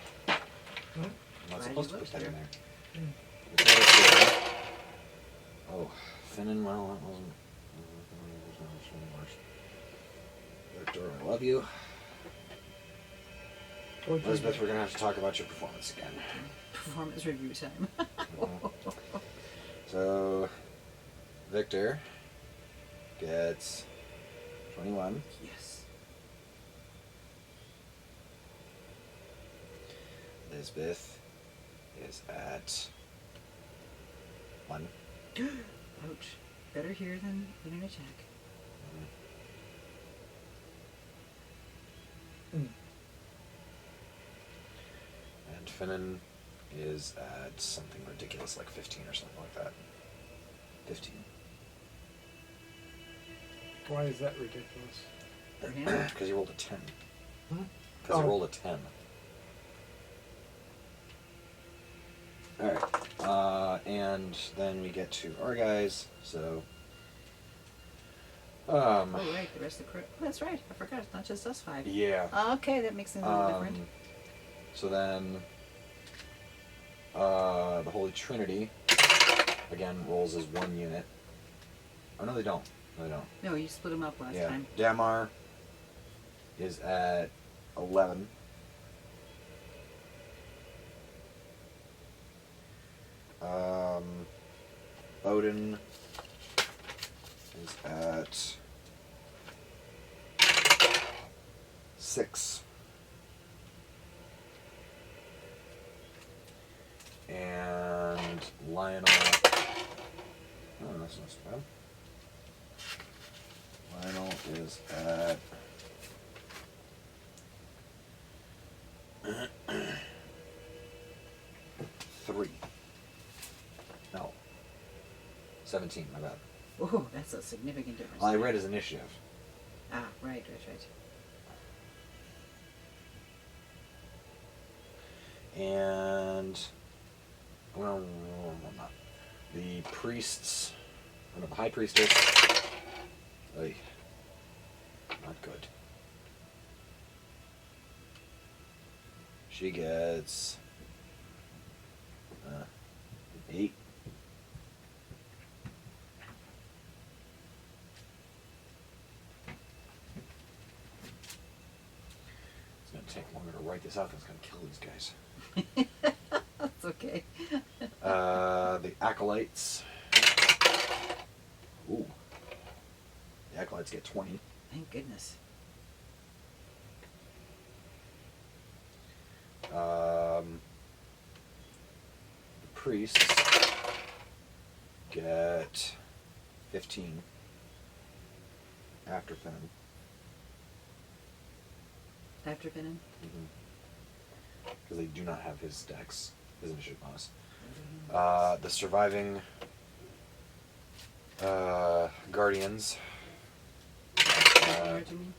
Hmm? I'm not Glad supposed to you put that looked in there. there. It's all right there. Oh, Finnan, well, that wasn't worse. Victor, I love you. Elizabeth, we're going to have to talk about your performance again. Performance review time. So, Victor gets 21. Yes. Elizabeth is at 1. Ouch. Better here than an attack. Mm. And Finnan is at something ridiculous like 15 or something like that. 15. Why is that ridiculous? For him? Because he rolled a 10. Hmm? Because Oh. he rolled a 10. Alright. And then we get to our guys, so... Oh, right, the rest of the crew. Oh, that's right. I forgot. It's not just us 5. Yeah. Okay, that makes things a little different. So then... the Holy Trinity, again, rolls as 1 unit. Oh, no, they don't. No, they don't. No, you split them up last Yeah. time. Damar is at 11. Odin is at 6. And Lionel. Oh, that's not so bad. Lionel is at 3. No. 17, my bad. Oh, that's a significant difference. I read his initiative. Ah, right. And well, not. The priests, or no, the high priestess. Oy, not good. She gets 8. It's gonna take longer to write this out. It's gonna kill these guys. That's okay. The acolytes. Ooh. The acolytes get 20. Thank goodness. The priests get 15 after Finnan. After Finnan? Because they do not have his dex, his initiative bonus. The surviving guardians. Guards, you mean?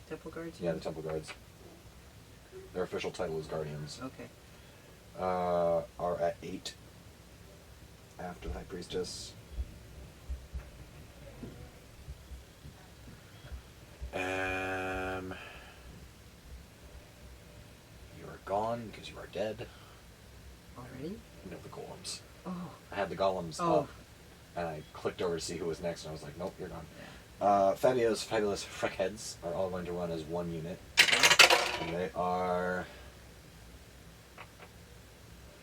Temple guards? you Yeah, the mean? temple guards. Their official title is guardians. Okay. Are at 8 after the high priestess. You are gone because you are dead. Already? No, the golems. Oh. I had the golems Oh. up, and I clicked over to see who was next, and I was like, nope, you're gone. Yeah. Fabio's fabulous freckheads are all going to run as 1 unit. And they are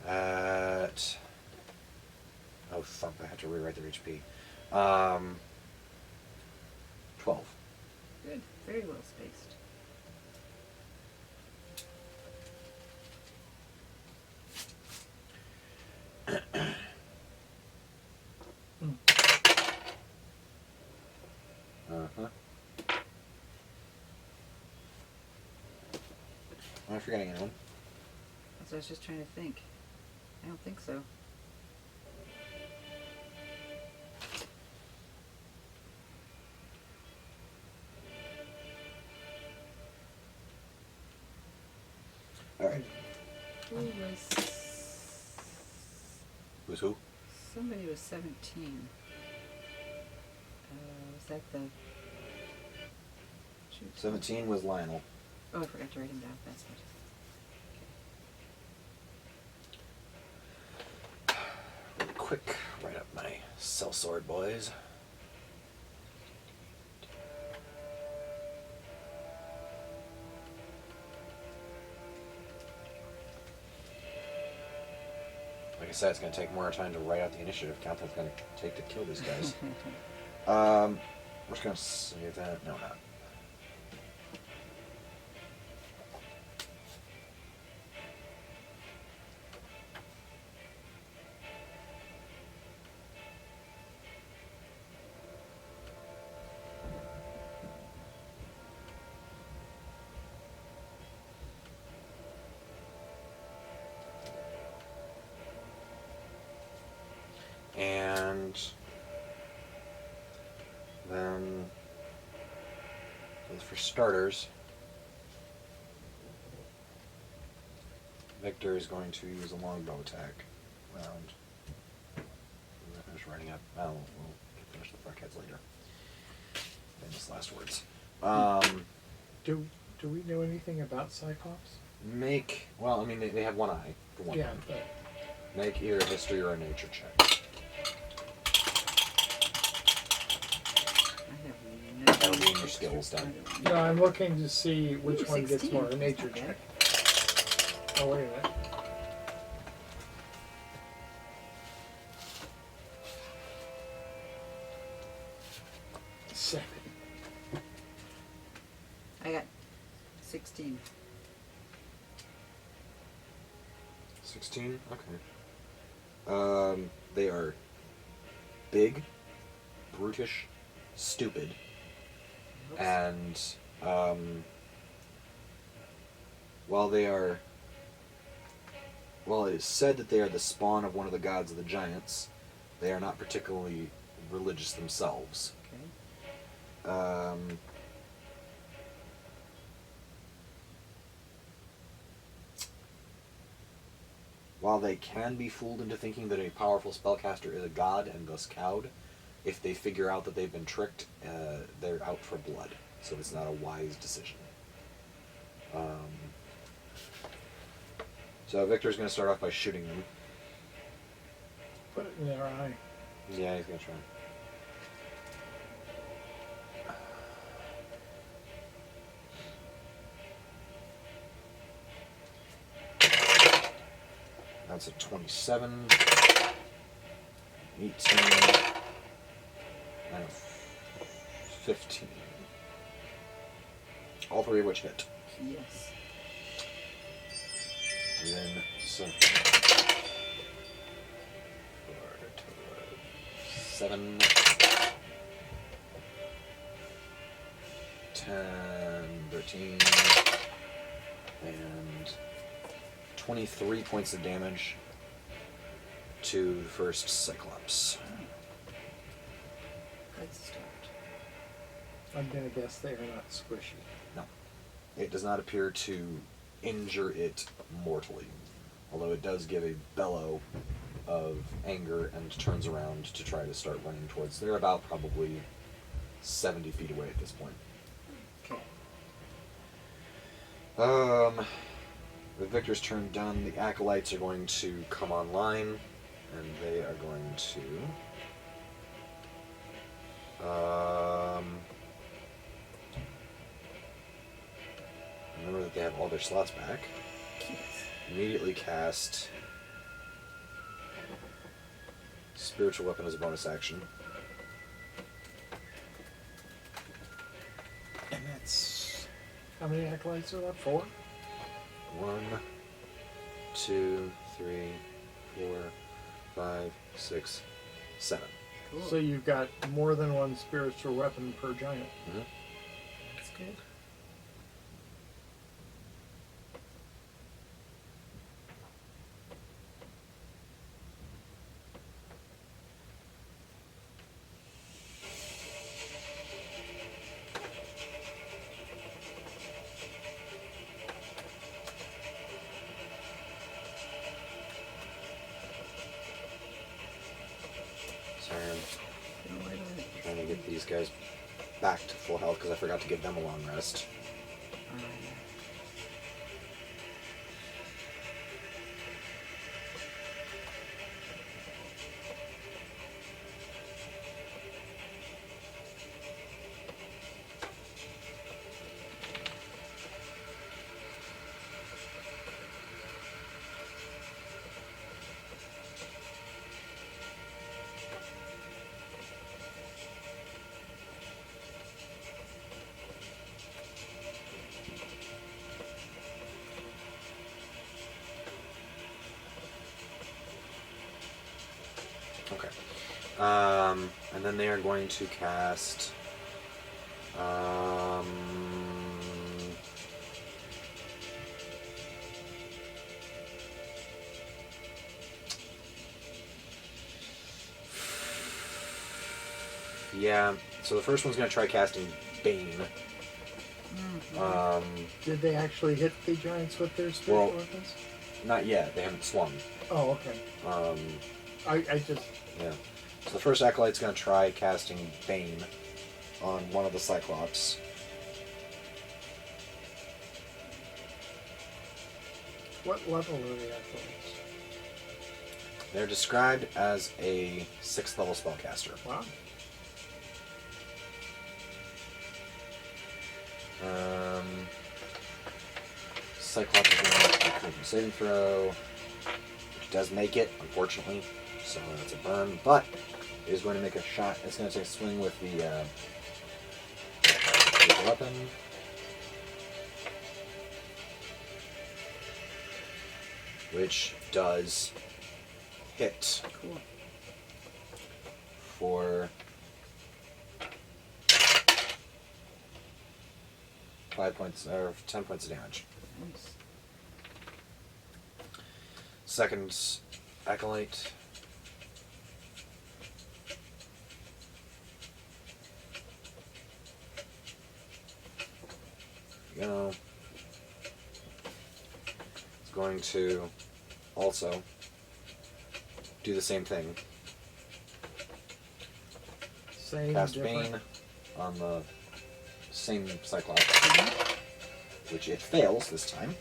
at... Oh, thump, I have to rewrite their HP. 12. Good. Very well spaced. Uh-huh. Am I forgetting anyone? That's what I was just trying to think. I don't think so. Alright. Who was... Who's who? Somebody was 17. Was that the... Shoot. 17 was Lionel. Oh, I forgot to write him down. That's right. Really quick, write up my sellsword, boys. Like I said, it's going to take more time to write out the initiative count than it's going to take to kill these guys. We're just going to save that. No, not. And then, for starters, Victor is going to use a longbow attack round. We'll finish writing up. Oh, we'll finish the front heads later. Famous last words. Do we know anything about Cyclops? Well, I mean, they have one eye, for one Yeah, thing. but Make either a history or a nature check. That'll be in your skills then. no, I'm looking to see which Ooh, one gets 16. more. A nature That's not check. Oh, wait a minute. Seven. I got 16. 16? Okay. They are big, brutish, stupid, Oops. and while it is said that they are the spawn of one of the gods of the giants, they are not particularly religious themselves. Okay. While they can be fooled into thinking that a powerful spellcaster is a god and thus cowed, if they figure out that they've been tricked, they're out for blood. So it's not a wise decision. So Victor's going to start off by shooting them. Put it in their eye. Yeah, he's going to try. That's a 27, 18, and a 15. All three of which hit. Yes. And then so 7, 10, 13, and 23 points of damage to the first Cyclops. Good start. I'm gonna guess they are not squishy. No. It does not appear to injure it mortally, although it does give a bellow of anger and turns around to try to start running towards. They're about probably 70 feet away at this point. Okay. With Victor's turn done, the acolytes are going to come online, and they are going to remember that they have all their slots back. Yes. Immediately cast Spiritual Weapon as a bonus action. And that's... How many acolytes are left? 4? 1, 2, 3, 4, 5, 6, 7. Cool. So you've got more than one spiritual weapon per giant. Mm-hmm. That's good. Sorry, I'm trying to get these guys back to full health because I forgot to give them a long rest. Okay. And then they are going to cast Yeah. So the first one's going to try casting Bane. Did they actually hit the giants with their spiritual weapons? Not yet. They haven't swung. Oh, okay. I just... Yeah. So the first Acolyte's going to try casting Bane on one of the Cyclops. What level are the acolytes? They're described as a 6th level spellcaster. Wow. Cyclops is going to make a charisma saving throw, which does make it, unfortunately. So that's a burn, but it is going to make a shot. It's going to take a swing with the weapon. Which does hit. Cool. For 5 points or 10 points of damage. Nice. Second Acolyte. There you go. It's going to also do the same thing. Same, Cast different. Bane on the same Cyclops, which it fails this time.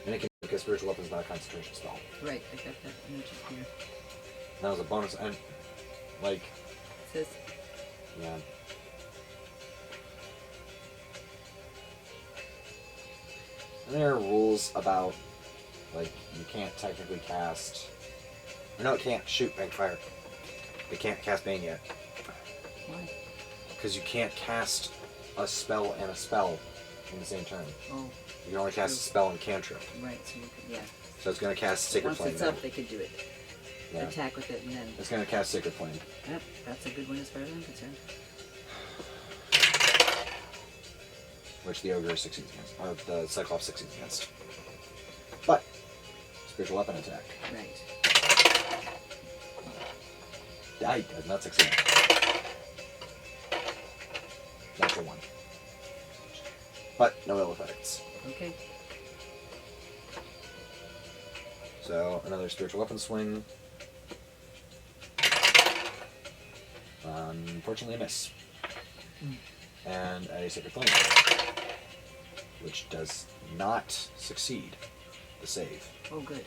And it can make a spiritual weapon is not a concentration spell. Right, I got that noted here. That was a bonus, and like, It says, yeah. And there are rules about, like, you can't technically cast. Or no, it can't shoot rank fire. It can't cast Bane yet. why? Because you can't cast a spell and a spell in the same turn. Oh, You can only cast a True. spell and cantrip. right, so you could, yeah. So it's going to cast Sacred Once Flame. it's then. up, they could do it. Yeah. Attack with it, and then, It's going to cast Sacred Flame. yep, that's a good one as far as I'm concerned. Which the Ogre succeeds against. Or the Cyclops succeeds against. But, spiritual weapon attack. Right. Does not succeed. Natural 1. But no ill effects. Okay. So another spiritual weapon swing. Unfortunately, a miss. And a sacred flame, which does not succeed the save. Oh, good.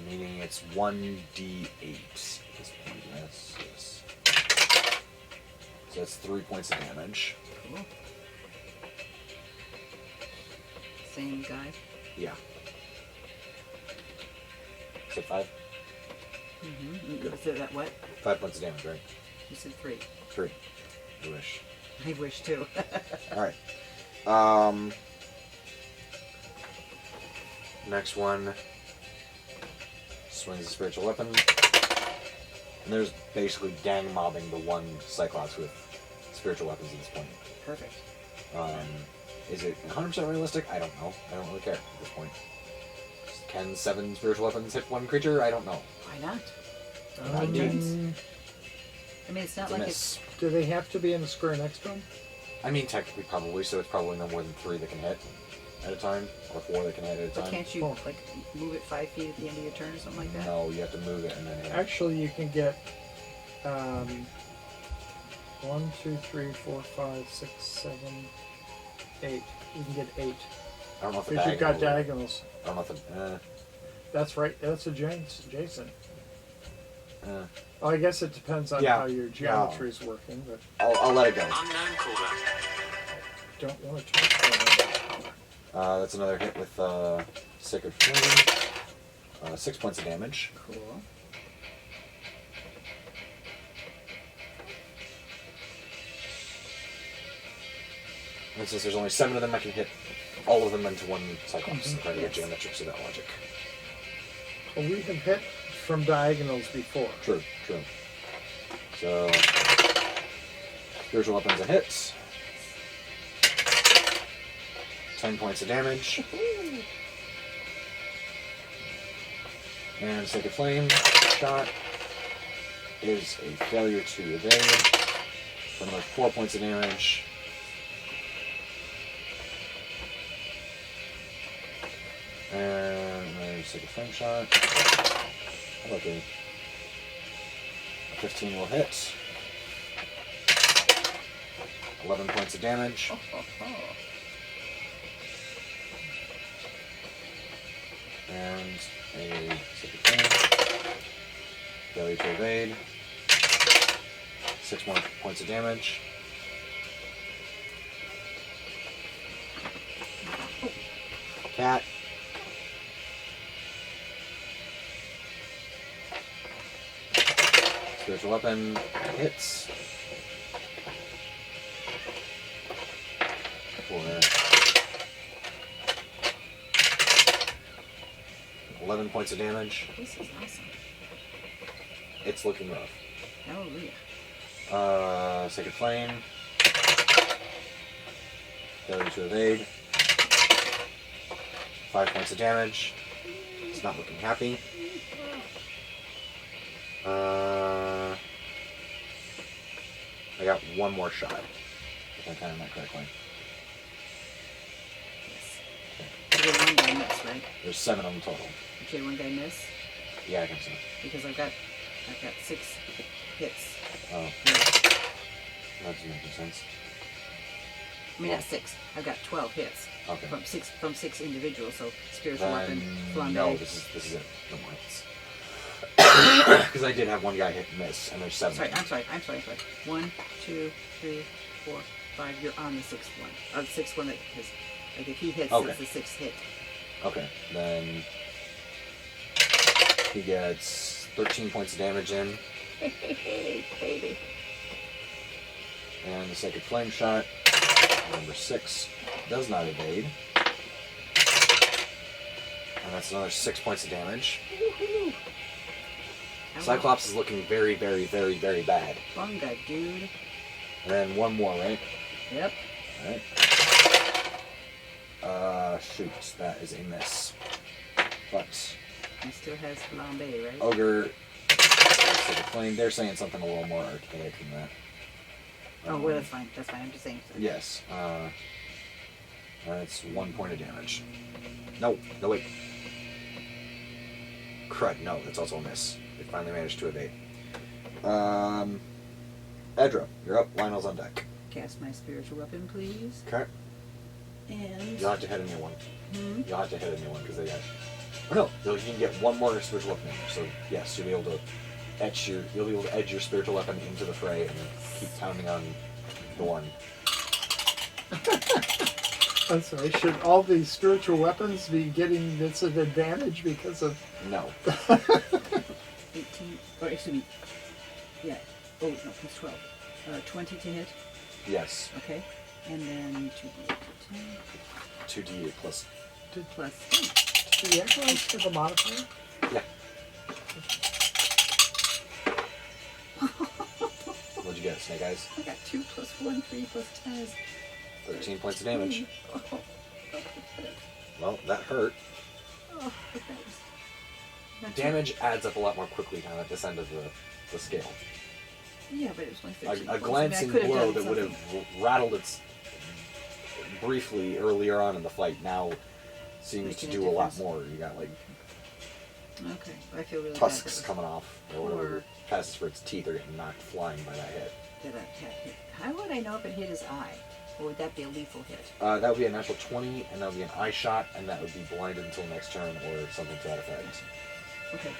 Meaning it's 1d8. Yes. So that's 3 points of damage. Cool. Same guy. Yeah. Is it 5? Mm-hmm. Was it that what? 5 points of damage, right? You said 3. 3. I wish. I wish too. Alright. Next one. Swings a spiritual weapon. And there's basically gang mobbing the one Cyclops with spiritual weapons at this point. Perfect. Is it 100% realistic? I don't know. I don't really care at this point. Can 7 spiritual weapons hit one creature? I don't know. Why not? I do. I mean, it's not It's a like miss. Do they have to be in the square next to them? I mean, technically, probably. So it's probably no more than 3 that can hit at a time, or 4 that can hit at a But time. can't you Oh. like move it 5 feet at the end of your turn or something like that? No, you have to move it and then hit. Actually, you can get 1, 2, 3, 4, 5, 6, 7, 8. You can get 8. I don't know if the Because you've got diagonals. diagonals. I don't know if the. That's right. That's a Jason. Uh, Well, I guess it depends on Yeah. how your geometry is working, but I'll let it go. Unknown caller. don't want to touch That's another hit with Sacred Flame. 6 points of damage. Cool. And since there's only 7 of them, I can hit all of them into one Cyclops. If I get Yes. geometrics of that logic. Well, we have hit from diagonals before. True, true. So Spiritual weapons a hit. 10 points of damage. And Sacred Flame shot is a failure to evade for another 4 points of damage. And another Sacred Flame shot. How about a 15 will hit. 11 points of damage. And a Sacred Flame. Failure to evade. 6 more points of damage. Cat. Spiritual weapon hits. For 11 points of damage. This is awesome. It's looking rough. Hallelujah. Sacred Flame. Failure to evade. 5 points of damage. It's not looking happy. I got one more shot, if I counted that correctly. Yes. You did one guy miss, right? There's 7 of them total. You did one guy miss? Yeah, I think so. Because I've got 6 hits. Oh, Yeah. that doesn't make any sense. I mean, not 6. I've got 12 hits. Okay. From six individuals. So spiritual weapon, flambe. No, this is it. No more hits. Because I did have one guy hit and miss, and there's 7. I'm sorry. 1, 2, 3, 4, 5. You're on the 6th one. The 6th one that has, like, if he hits, Okay. it's the 6th hit. Okay, then he gets 13 points of damage in, Baby. and the Sacred Flame shot, number 6, does not evade. And that's another 6 points of damage. Woohoo! Cyclops is looking very, very, very, very bad. Bunga, dude. And then one more, right? Yep. Alright. Shoot, that is a miss. But He still has flambe, right? Ogre, Sacred Flame, they're saying something a little more archaic than that. Oh, well, that's fine. That's fine. I'm just saying. Yes. That's 1 point of damage. No, wait. Crud, no, that's also a miss. They finally managed to evade. Edra, you're up. Lionel's on deck. Cast my spiritual weapon, please. Okay. And... You'll have to hit a new one. Hmm? You'll have to hit a new one because they got... Oh, no, you can get one more spiritual weapon in there. So, yes, you'll be able to edge your spiritual weapon into the fray and then keep pounding on the one. I'm sorry, should all these spiritual weapons be getting this advantage because of... No. 18... Or, excuse me. Yeah. Oh, no, plus 12. 20 to hit. Yes. Okay. And then 2d8 10. 2d plus... 2 plus 10. Do you actually have a modifier? Yeah. What'd you get, Snake Eyes? I got 2 plus 1, 3 plus 10 is... 13 points of damage. Oh, Well, that hurt. oh, that was not too- Damage adds up a lot more quickly down at this end of the scale. Yeah, but it was like 13 A points. glancing I mean, I could blow have that done would have rattled its briefly earlier on in the fight now seems to Making a do a lot difference. more. You got like something. Okay, I feel really tusks bad coming off, or whatever passes for its teeth are getting knocked flying by that hit. that a cat hit. How would I know if it hit his eye? Or would that be a lethal hit? That would be a natural 20, and that would be an eye shot, and that would be blinded until next turn, or something to that effect. Okay,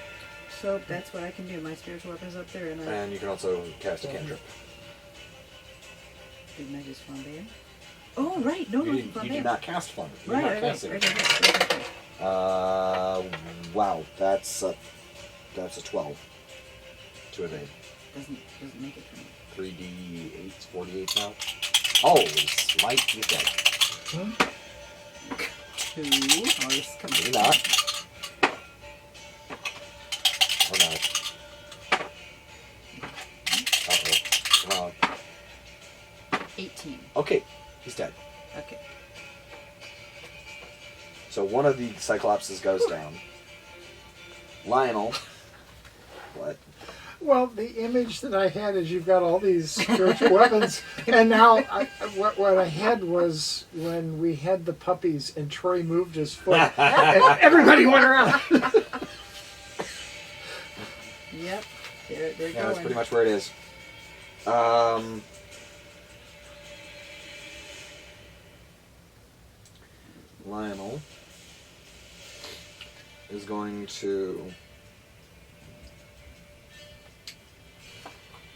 so that's what I can do. My spiritual weapon's up there, and I... And you can also cast a cantrip. Big magic flambe. Oh, right. No, You flambe. did not cast fun. You Right, did not right, cast right, it. right. Wow, that's a 12 to evade. Doesn't make it for me. 3d8, 48 now. Holy smite, he's dead. 2. Oh, this is coming. Maybe not. Or not. Uh-oh. Come on. 18. Okay, he's dead. Okay. So one of the Cyclopses goes down. Lionel. What? Well, the image that I had is you've got all these spiritual weapons, and now what I had was when we had the puppies and Troy moved his foot, and everybody went around. Yep. They're Yeah, going. that's pretty much where it is. Lionel is going to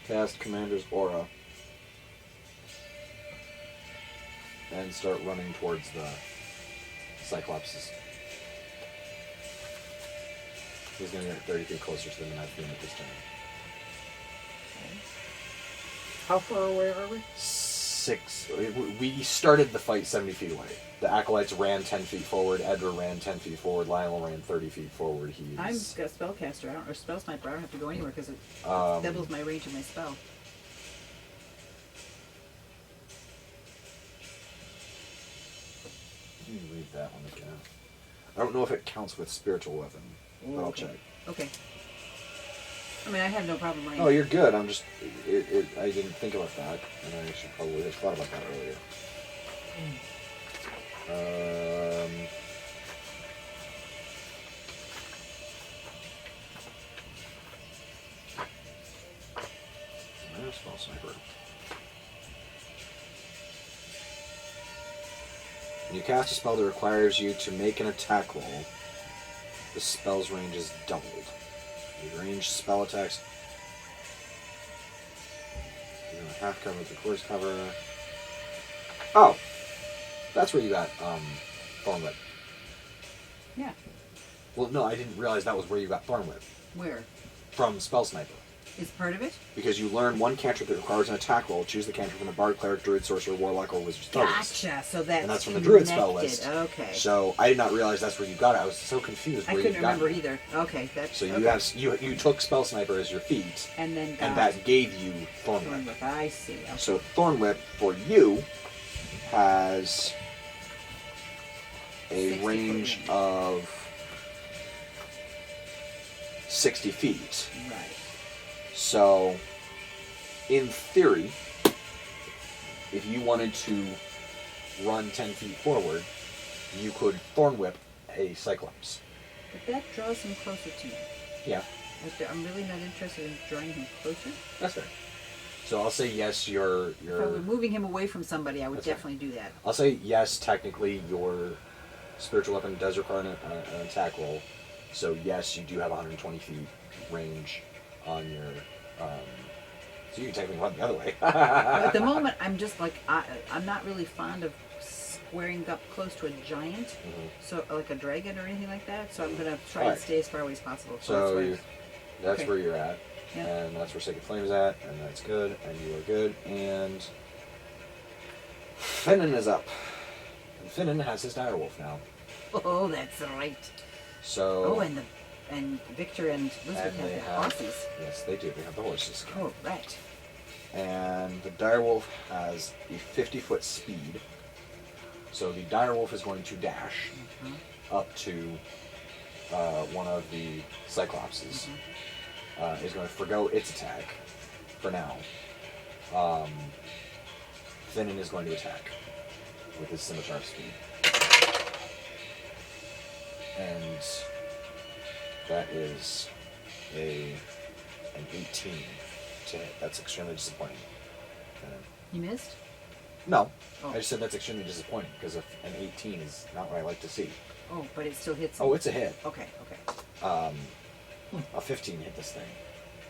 cast Commander's Aura and start running towards the Cyclopses. He's going to get 30 feet closer to them than I've been at this time. How far away are we? 6. We started the fight 70 feet away. The Acolytes ran 10 feet forward. Edgar ran 10 feet forward. Lionel ran 30 feet forward. I'm a spellcaster. Or spell sniper. I don't have to go anywhere because it doubles my range of my spell. Let me read that one again. I don't know if it counts with spiritual weapon, but I'll check. Okay. I mean, I have no problem running. Oh, you're good. I'm just... I didn't think about that, and I should probably have thought about that earlier. Spell sniper. When you cast a spell that requires you to make an attack roll, the spell's range is doubled. Your ranged spell attacks. You're gonna half cover with the course cover. Oh! That's where you got Thorn Whip. Yeah. Well, no, I didn't realize that was where you got Thorn Whip. Where? From Spell Sniper. Is part of it? Because you learn one cantrip that requires an attack roll. Choose the cantrip from the Bard, Cleric, Druid, Sorcerer, Warlock, or Wizard spell list. Gotcha. So that's And that's from the Druid spell connected. list. Okay. So I did not realize that's where you got it. I was so confused I where couldn't you got remember it. either. Okay. That's So you okay. have you took Spell Sniper as your feat, And then and got that gave you Thorn Thorn Whip. Whip. I see. Okay. So Thorn Whip for you has a 60 range foot. of 60 feet. Right. So, in theory, if you wanted to run 10 feet forward, you could Thorn Whip a Cyclops. But that draws him closer to me. Yeah, I'm really not interested in drawing him closer. that's fair. So I'll say yes, you're If I were moving him away from somebody, I would That's right. definitely do that. I'll say yes, technically your spiritual weapon does require an attack roll. So yes, you do have 120 feet range on your... so you can technically run the other way. But at the moment, I'm just like, I'm not really fond of squaring up close to a giant, so like a dragon or anything like that. So I'm going to try Alright. to stay as far away as possible. So that's Okay. where you're at. Yeah. And that's where Sacred Flame is at, and that's good, and you are good, and Finnan is up. And Finnan has his direwolf now. Oh, that's right. So And Victor and Elizabeth and they have the have horses. Yes, they do. They have the horses. Oh, right. And the direwolf has a 50-foot speed. So the direwolf is going to dash up to one of the Cyclopses. Is going to forgo its attack for now. Finnan is going to attack with his scimitar speed. And that is an 18 to hit. That's extremely disappointing. You missed? No, Oh. I just said that's extremely disappointing because an 18 is not what I like to see. Oh, but it still hits. Oh, it's a hit. Okay, okay. A 15 hit this thing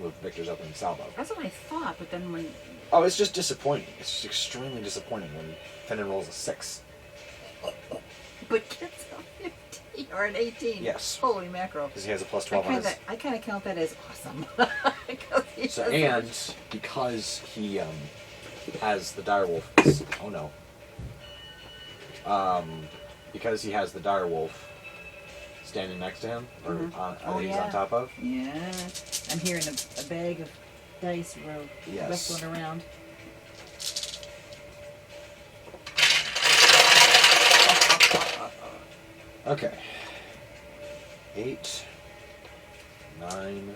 with Victor's opening salvo. That's what I thought, but then when... Oh, it's just disappointing. It's just extremely disappointing when Finnan rolls a 6. But gets a 15 or an 18. Yes. Holy mackerel. Because he has a plus 12 on his... I kind of count that as awesome. Because So, and because he has the direwolf... Oh, no. Because he has the direwolf standing next to him, or he's on top of. Yeah. I'm hearing a bag of dice Yes. wrestling around. Okay. 8, 9,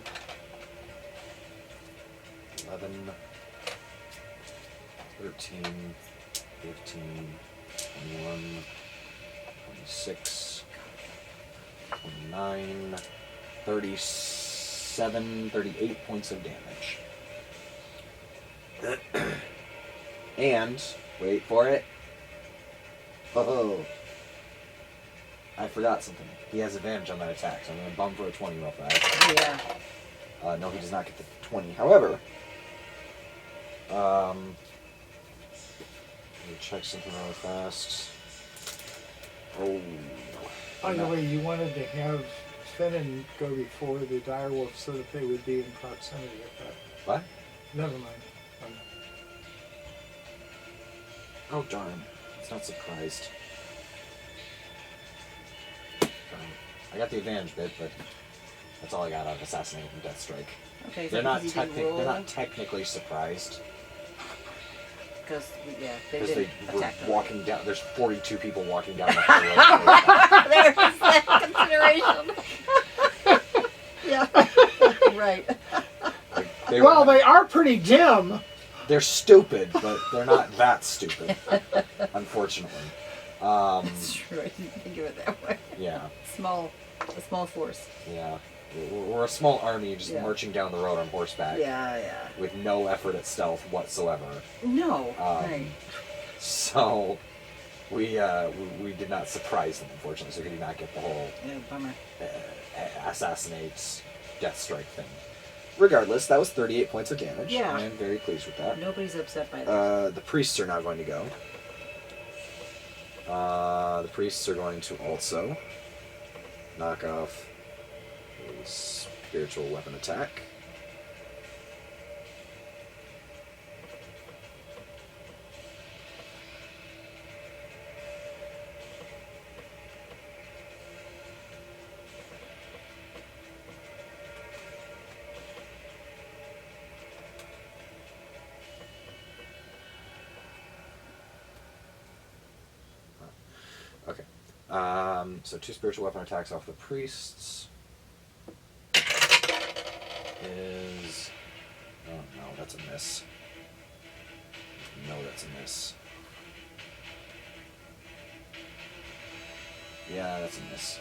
11, 13, 15, 21, 26, 29, 37, 38 points of damage. And, wait for it. Oh, I forgot something. He has advantage on that attack, so I'm going to bum for a 20 real fast. Yeah. No, he does not get the 20. However, let me check something real fast. Oh. By the way, you wanted to have Finnan go before the direwolf so that they would be in proximity of that. What? Never mind. Oh, darn. It's not surprised. I got the advantage bit, but that's all I got out of Assassinate and Death Strike. Okay, so They're not, because he didn't roll, they're not technically surprised. because, yeah, they Because they didn't were attack them. walking down. There's 42 people walking down the highway. There's that consideration. Yeah. Right. Like, they Well, were, they are pretty dim. they're stupid, but they're not that stupid, unfortunately. That's true. I didn't think of it that way. Yeah, A small force. yeah. We're a small army just Yeah. marching down the road on horseback Yeah. with no effort at stealth whatsoever. No. Um, Right. So we did not surprise them, unfortunately. So he did not get the whole Yeah, bummer. assassinates, death strike thing. Regardless, that was 38 points of damage. Yeah. I'm very pleased with that. Nobody's upset by that. The priests are now going to go. The priests are going to also knock off a spiritual weapon attack. Okay. So 2 spiritual weapon attacks off the priests. Is... Oh no, that's a miss. No, that's a miss. Yeah, that's a miss.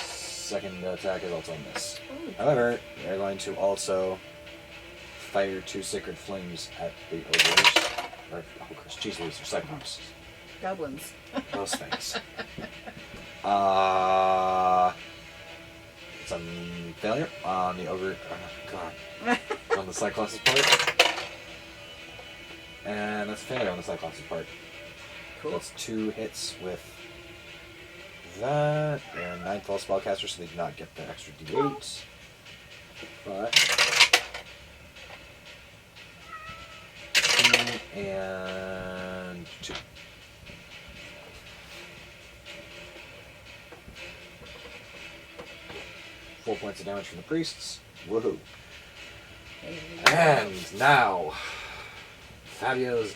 Second attack is also a miss. However, they're going to also fire 2 sacred flames at the ogres. Or ogres, jeez Louise, they're cyclops. Goblins. Those things. It's a failure on the ogre. Oh god. On the Cyclops' part. And that's a failure on the Cyclops' part. Cool. That's 2 hits with that. They're 9th level spellcaster, so they do not get the extra d8. But 2 and 2. Four points of damage from the priests. Woohoo. And now, Fabio's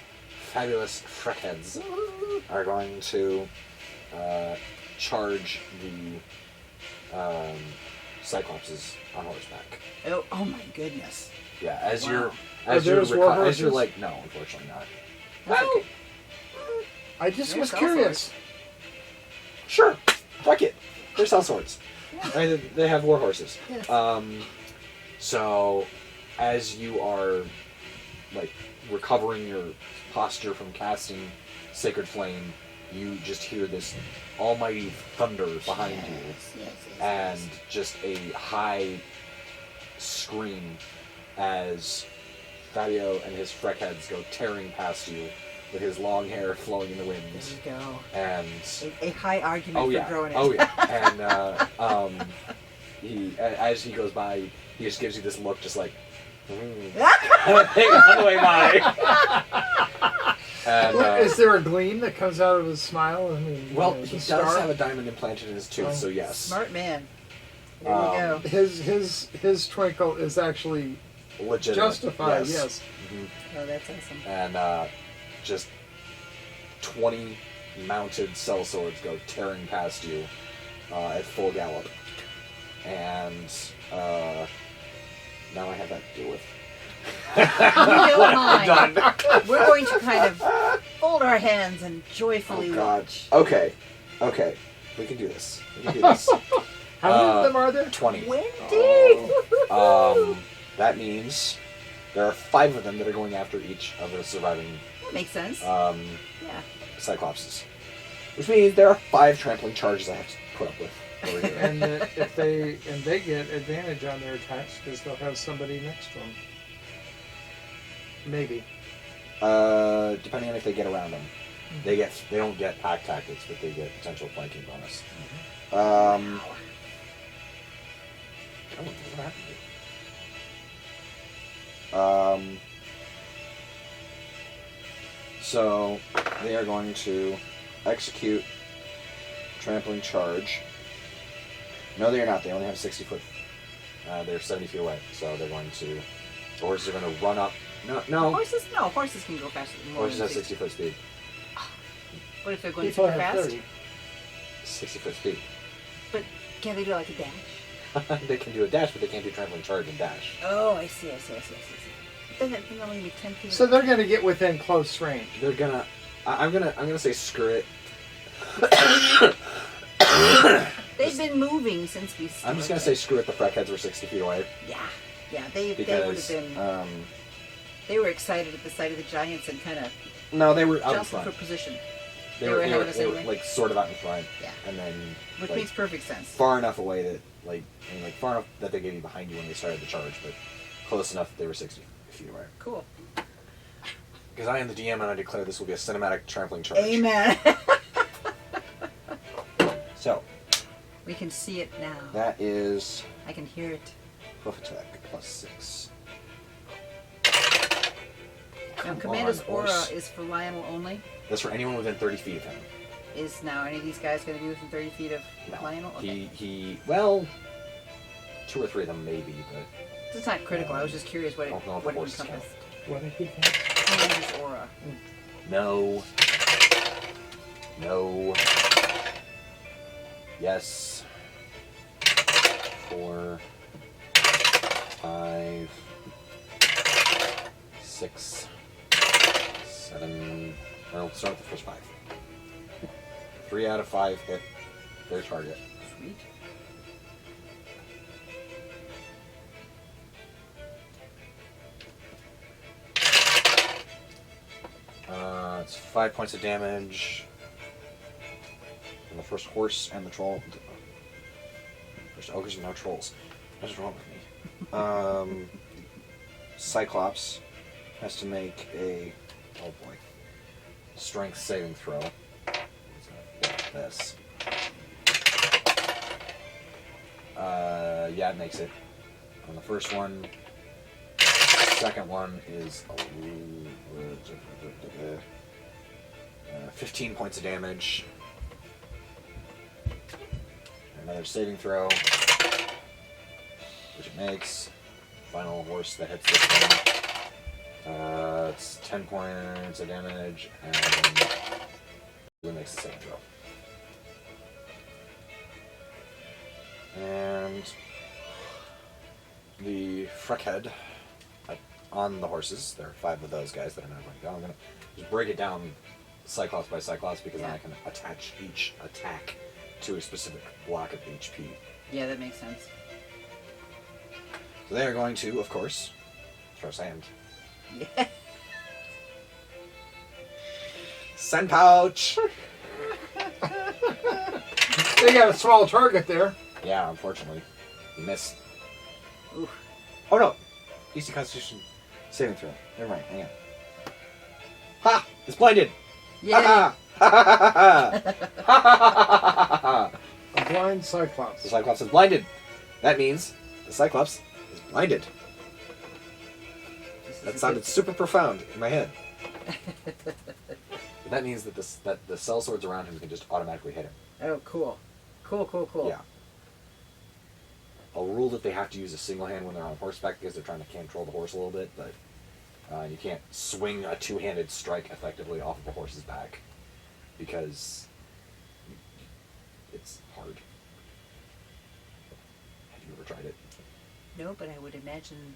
fabulous freckheads are going to charge the Cyclopses on horseback. Oh my goodness. Yeah, as Wow. you're Are theirs war as you're horses? like, no, unfortunately not. That's Well, okay. I just They're was cell curious. Sure, fuck it. They're sellswords. I mean, they have war horses. Yes. So, as you are, like, recovering your posture from casting Sacred Flame, you just hear this almighty thunder behind you, Yes, and just a high scream as Fabio and his freckheads go tearing past you with his long hair flowing in the wind. There you go. And A high argument oh for yeah, growing it. oh yeah, and as he goes by, he just gives you this look, just like on the way by. And, Is there a gleam that comes out of his smile? I mean, well, the he does star? have a diamond implanted in his tooth, Oh. so yes. Smart man. There you go. His twinkle is actually Legitimate. justified. Yes. Mhm. Oh, that's awesome. And just 20 mounted sellswords go tearing past you at full gallop. And now I have that to deal with. You don't mind. Done. We're going to kind of fold our hands and joyfully Oh, God. watch. Okay. We can do this. How many of them are there? 20. 20? That means there are 5 of them that are going after each of the surviving That makes sense. yeah. Cyclopses. Which means there are 5 trampling charges I have to put up with over here. And if they get advantage on their attacks because they'll have somebody next to them. Maybe. Depending on if they get around them. They don't get pack tactics, but they get potential flanking bonus. What happened? So they are going to execute trampling charge. No, they are not. They only have 60 foot. They're 70 feet away, so they're going to. The horses are going to run up. No. Horses can go faster. Horses have 60 foot speed. What if they're going People super have fast? 30. 60 foot speed. But can they do like a dash? They can do a dash, but they can't do trampling charge and dash. Oh, I see. Then that thing only be 10 feet. So they're going to get within close range. They're gonna. I'm gonna say screw it. They've been moving since we. I'm just gonna say screw it. The Freckheads were 60 feet away. Yeah. They would Because have been. They were excited at the sight of the giants and kind of no, they were out in jostled front. for position. They were were ahead of us they were anyway? like sort of out in front. Yeah. And then Which like, makes perfect sense. far enough away that far enough that they gave you behind you when they started the charge, but close enough that they were 60 feet away. Cool. Because I am the DM and I declare this will be a cinematic trampling charge. Amen. So We can see it now. that is I can hear it. hoof attack plus 6. Now, Come Commander's on, aura horse. is for Lionel only. That's for anyone within 30 feet of him. Is now any of these guys going to be within 30 feet of No. Lionel? Okay. Well, 2 or 3 of them maybe, but It's not critical. I was just curious what it, I don't know if what the it horses encompassed. What did he think? Commander's aura. no. No. Yes. 4, 5, 6, 7. Well, start with the first 5. 3 out of 5 hit their target. Sweet. It's 5 points of damage. And the first horse and the troll. First ogres and now trolls. What is wrong with me? Cyclops has to make a strength saving throw. It's gonna hit this. Yeah, it makes it. On the first one. Second one is 15 points of damage. Another saving throw, which it makes. Final horse that hits this one. It's 10 points of damage, and it makes the saving throw. And the Freckhead on the horses. There are 5 of those guys that are not going to go. I'm going to just break it down Cyclops by Cyclops because then I can attach each attack to a specific block of HP. Yeah, that makes sense. So they are going to, of course, throw sand. Yeah. Sand pouch! They got a small target there. Yeah, unfortunately. You missed. Oof. Oh no! DC Constitution saving throw. Never mind, hang on. Ha! It's blinded! Yeah. Ha ha! Ha ha ha ha ha! A blind Cyclops. The Cyclops is blinded. That means the Cyclops is blinded. That sounded super profound in my head. But that means that the sellswords around him can just automatically hit him. Oh, cool. Cool. Yeah. I'll rule that they have to use a single hand when they're on horseback because they're trying to control the horse a little bit, but you can't swing a two-handed strike effectively off of a horse's back. because it's hard. Have you ever tried it? No, but I would imagine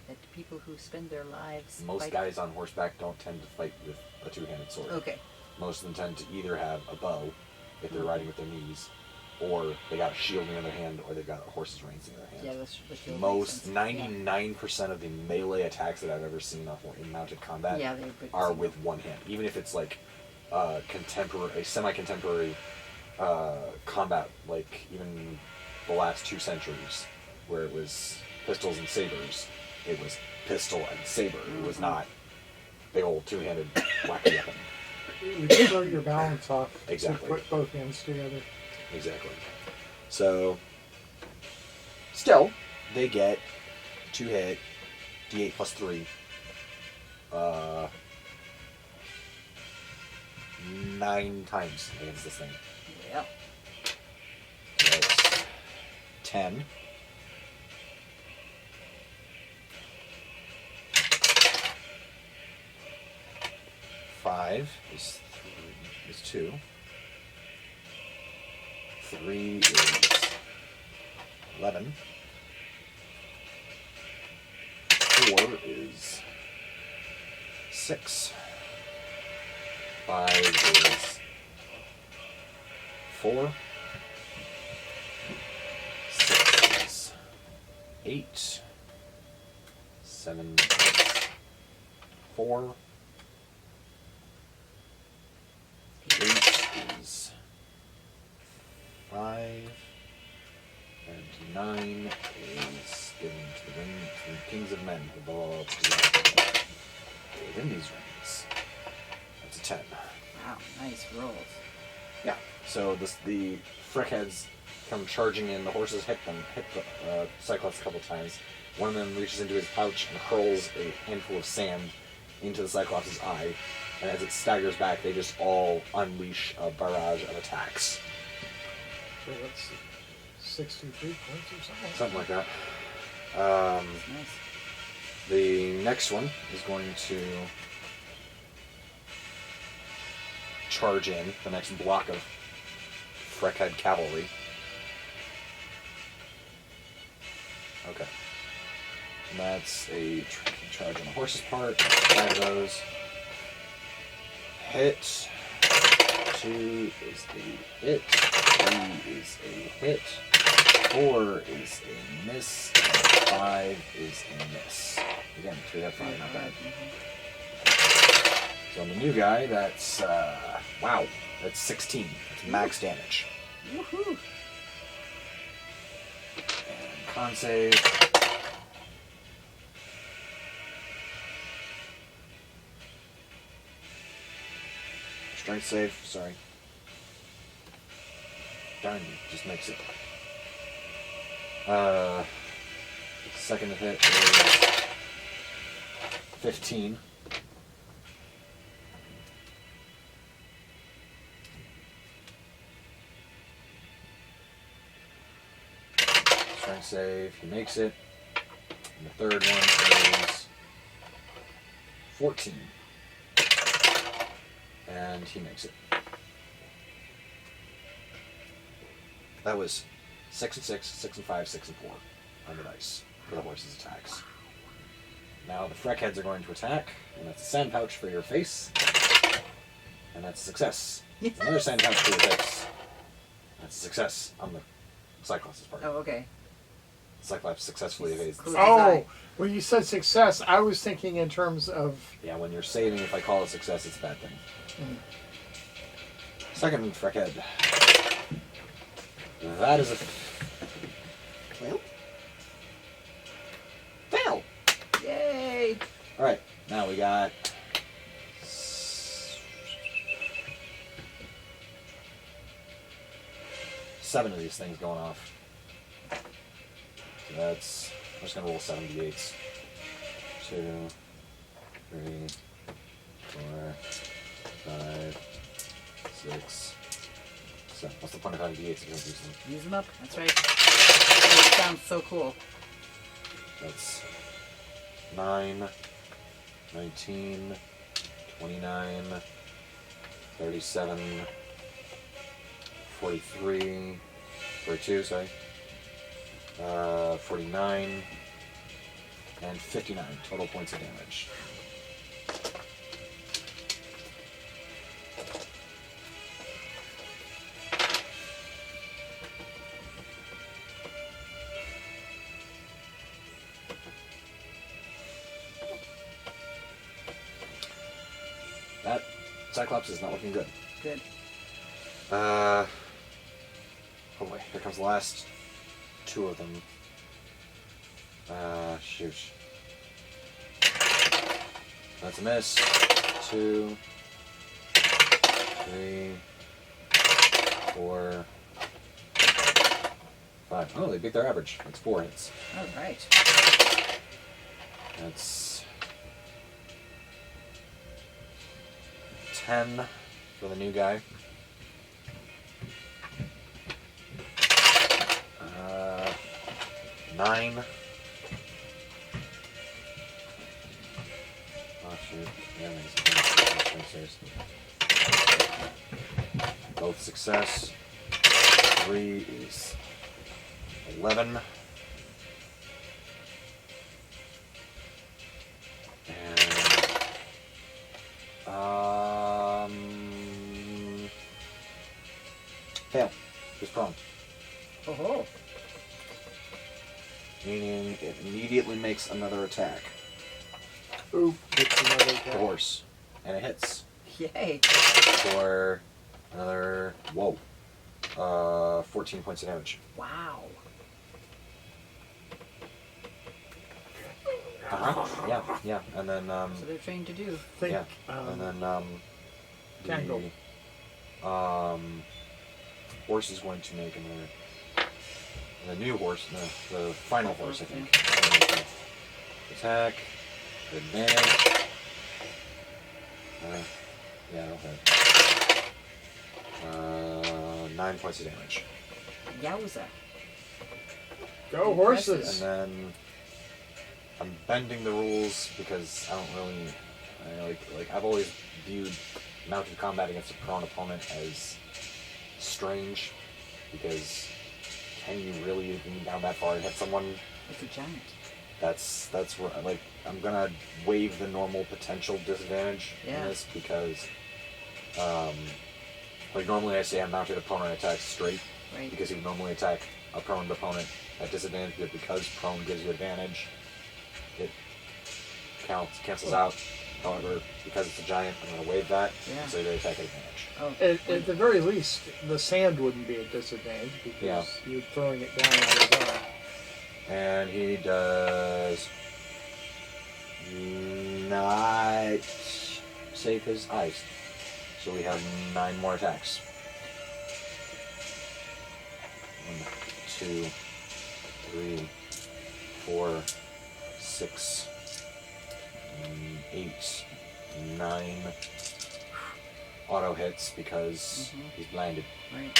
that people who spend their lives Most fighting- guys on horseback don't tend to fight with a two-handed sword. Okay. Most of them tend to either have a bow, if they're riding with their knees, or they got a shield in the other hand, or they've got a horse's reins in the other hand. Yeah, that's the shield Most, makes sense. 99% of the melee attacks that I've ever seen in mounted combat Yeah, they're big- are with one hand. Even if it's like a semi-contemporary combat, like even the last 2 centuries, where it was pistols and sabers, it was pistol and saber. It was not big old two-handed wacky weapon. You would throw your balance off. Exactly. To put both hands together. Exactly. So, still, they get 2 hit, d8 plus 3. 9 times against this thing. Yeah. That's 10. Five is 2. 3 is 11. 4 is 6. 5 is 4. 6 is 8. 7 is 4. 8 is 5. And 9 is given to the kings of men who belong to the within these rings. That's a 10. Wow, nice rolls. Yeah. So the freckheads come charging in. The horses hit the Cyclops a couple times. One of them reaches into his pouch and hurls a handful of sand into the Cyclops' eye. And as it staggers back, they just all unleash a barrage of attacks. So that's 63 points or something. Something like that. Nice. The next one is going to charge in the next block of Freckhead cavalry. Okay. And that's a charge on the horse's part. 5 of those. Hit. 2 is a hit. 3 is a hit. 4 is a miss. And 5 is a miss. Again, 3 out of 5, not bad. So on the new guy, that's, wow, that's 16. That's max damage. Woohoo! And con save. Strength save, sorry. Darn, just makes it. Second hit is 15. Strength save, he makes it. And the third one is 14. And he makes it. That was 6 and 6, 6 and 5, 6 and 4 on the dice for the horse's attacks. Now the Freckheads are going to attack, and that's a sand pouch for your face. And that's a success. Yes. Another sand pouch for your face. That's a success on the Cyclops' part. Oh, okay. Cyclops successfully evades the Cool. save. Oh, when you said success, I was thinking in terms of. Yeah, when you're saving, if I call it success, it's a bad thing. Second Freckhead. That is a fail. Fail. Yay! All right, now we got 7 of these things going off. So that's, I'm just gonna roll 78s. 2, 3, 4, 5, 6, 7. What's the point of having D8s if you don't use them? Use them up. That's right. It sounds so cool. That's 9, 19, 29, 37, 43, 42, sorry. 49, and 59 total points of damage. That Cyclops is not looking good. Good. Oh boy, here comes the last two of them. Shoot. That's a miss. 2, 3, 4, 5. Oh, they beat their average. That's 4 hits. All right. That's 10 for the new guy. 9. Oh shoot. Yeah, both success. 3 is 11. And fail. Just prone. Oh. Meaning it immediately makes another attack. Oop, it's another guy. The horse. And it hits. Yay. For another 14 points of damage. Wow. Yeah. And then So they're trained to do. Think, yeah. And then Tangle. the horse is going to make another. The new horse, the final horse, I think. Attack. Advantage. Yeah, that'll hit. 9 points of damage. Yowza. Go horses! And then I'm bending the rules because I don't really like I've always viewed mounted combat against a prone opponent as strange because can you really lean down that far and hit someone? It's a giant. That's where like I'm gonna waive the normal potential disadvantage in this because like normally I say a mounted opponent attacks straight because you normally attack a prone opponent at disadvantage, but because prone gives you advantage, it cancels out. However, because it's a giant, I'm going to waive that and say they attack at advantage. Oh. At the very least, the sand wouldn't be a disadvantage because you're throwing it down on his arm. And he does not save his eyes. So we have 9 more attacks. 1, 2, 3, 4, 6, 8, 9 auto hits because he's blinded. Right.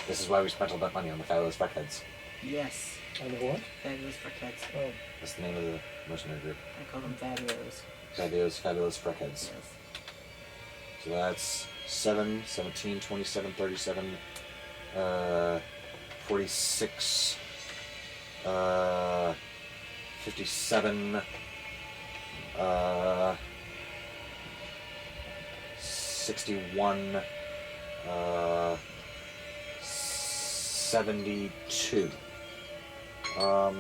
This is why we spent all that money on the Fabulous Freckheads. Yes. And what? Fabulous Freckheads. Oh. That's the name of the mercenary group. I call them Fabulous. Fabulous Freckheads. Yes. So that's 7, 17, 27, 37, 46, 57, 61, 72. Oh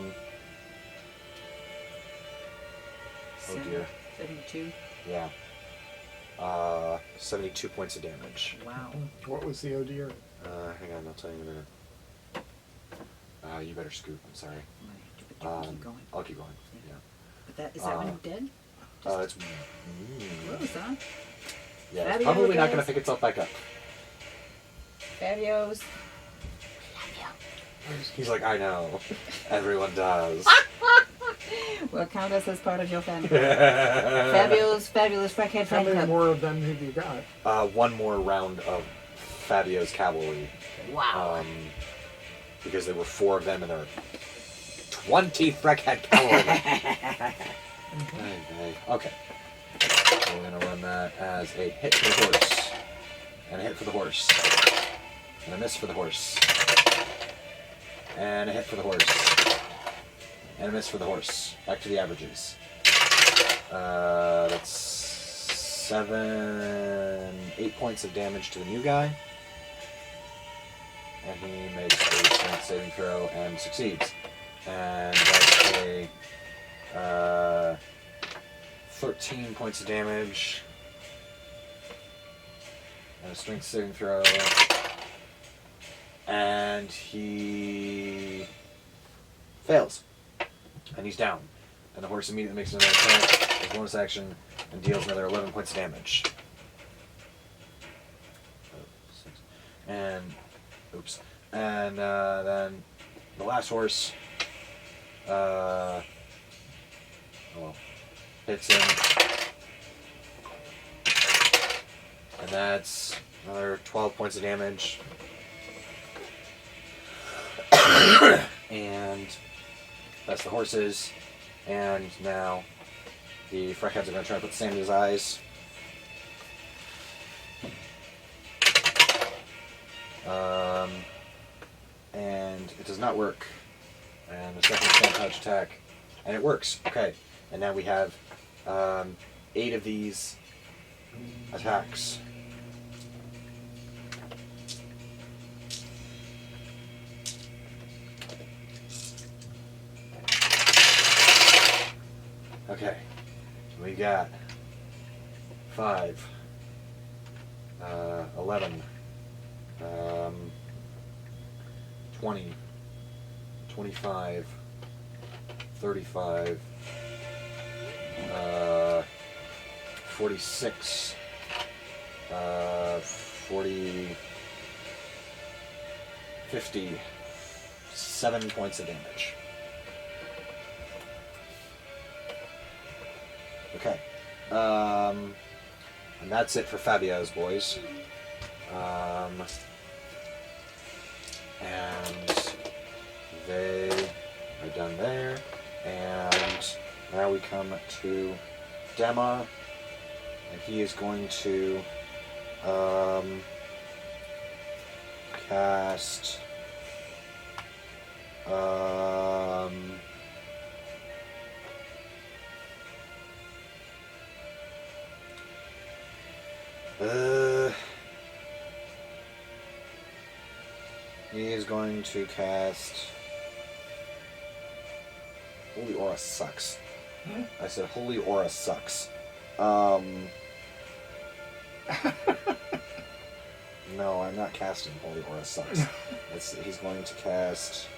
dear. 72. Yeah. 72 points of damage. Wow. What was the ODR? Hang on, I'll tell you in a minute. You better scoop, I'm sorry. But you can keep going. I'll keep going, yeah. But is that one dead? It's... What was that? Yeah, it's Fabio probably not going to guys. pick itself back up. Fabios. He's like, I know. Everyone does. Well, count us as part of your family. Fabio's Fabulous Freckhead How fan many club. more of them have you got? One more round of Fabio's cavalry. Wow. Because there were 4 of them and there were 20 Freckhead cavalry. Okay. So we're going to run that as a hit for the horse. And a hit for the horse. And a miss for the horse. And a hit for the horse. And a miss for the horse. Back to the averages. That's 8 points of damage to the new guy. And he makes a strength saving throw and succeeds. And that's a 13 points of damage. And a strength saving throw. And he fails. And he's down. And the horse immediately makes another attack, as bonus action, and deals another 11 points of damage. And, oops. And then the last horse, hits him. And that's another 12 points of damage. And that's the horses. And now the freckheads are going to try to put sand in his eyes. And it does not work. And the second sabotage attack. And it works. Okay. And now we have 8 of these attacks. Okay, we got 5, 11, 20, 25, 35, 46, 40, 50, 7 points of damage. Okay. And that's it for Fabio's boys. And they are done there. And now we come to Dema. And he is going to cast he is going to cast Holy Aura sucks. I said Holy Aura sucks. No, I'm not casting Holy Aura sucks. He's going to cast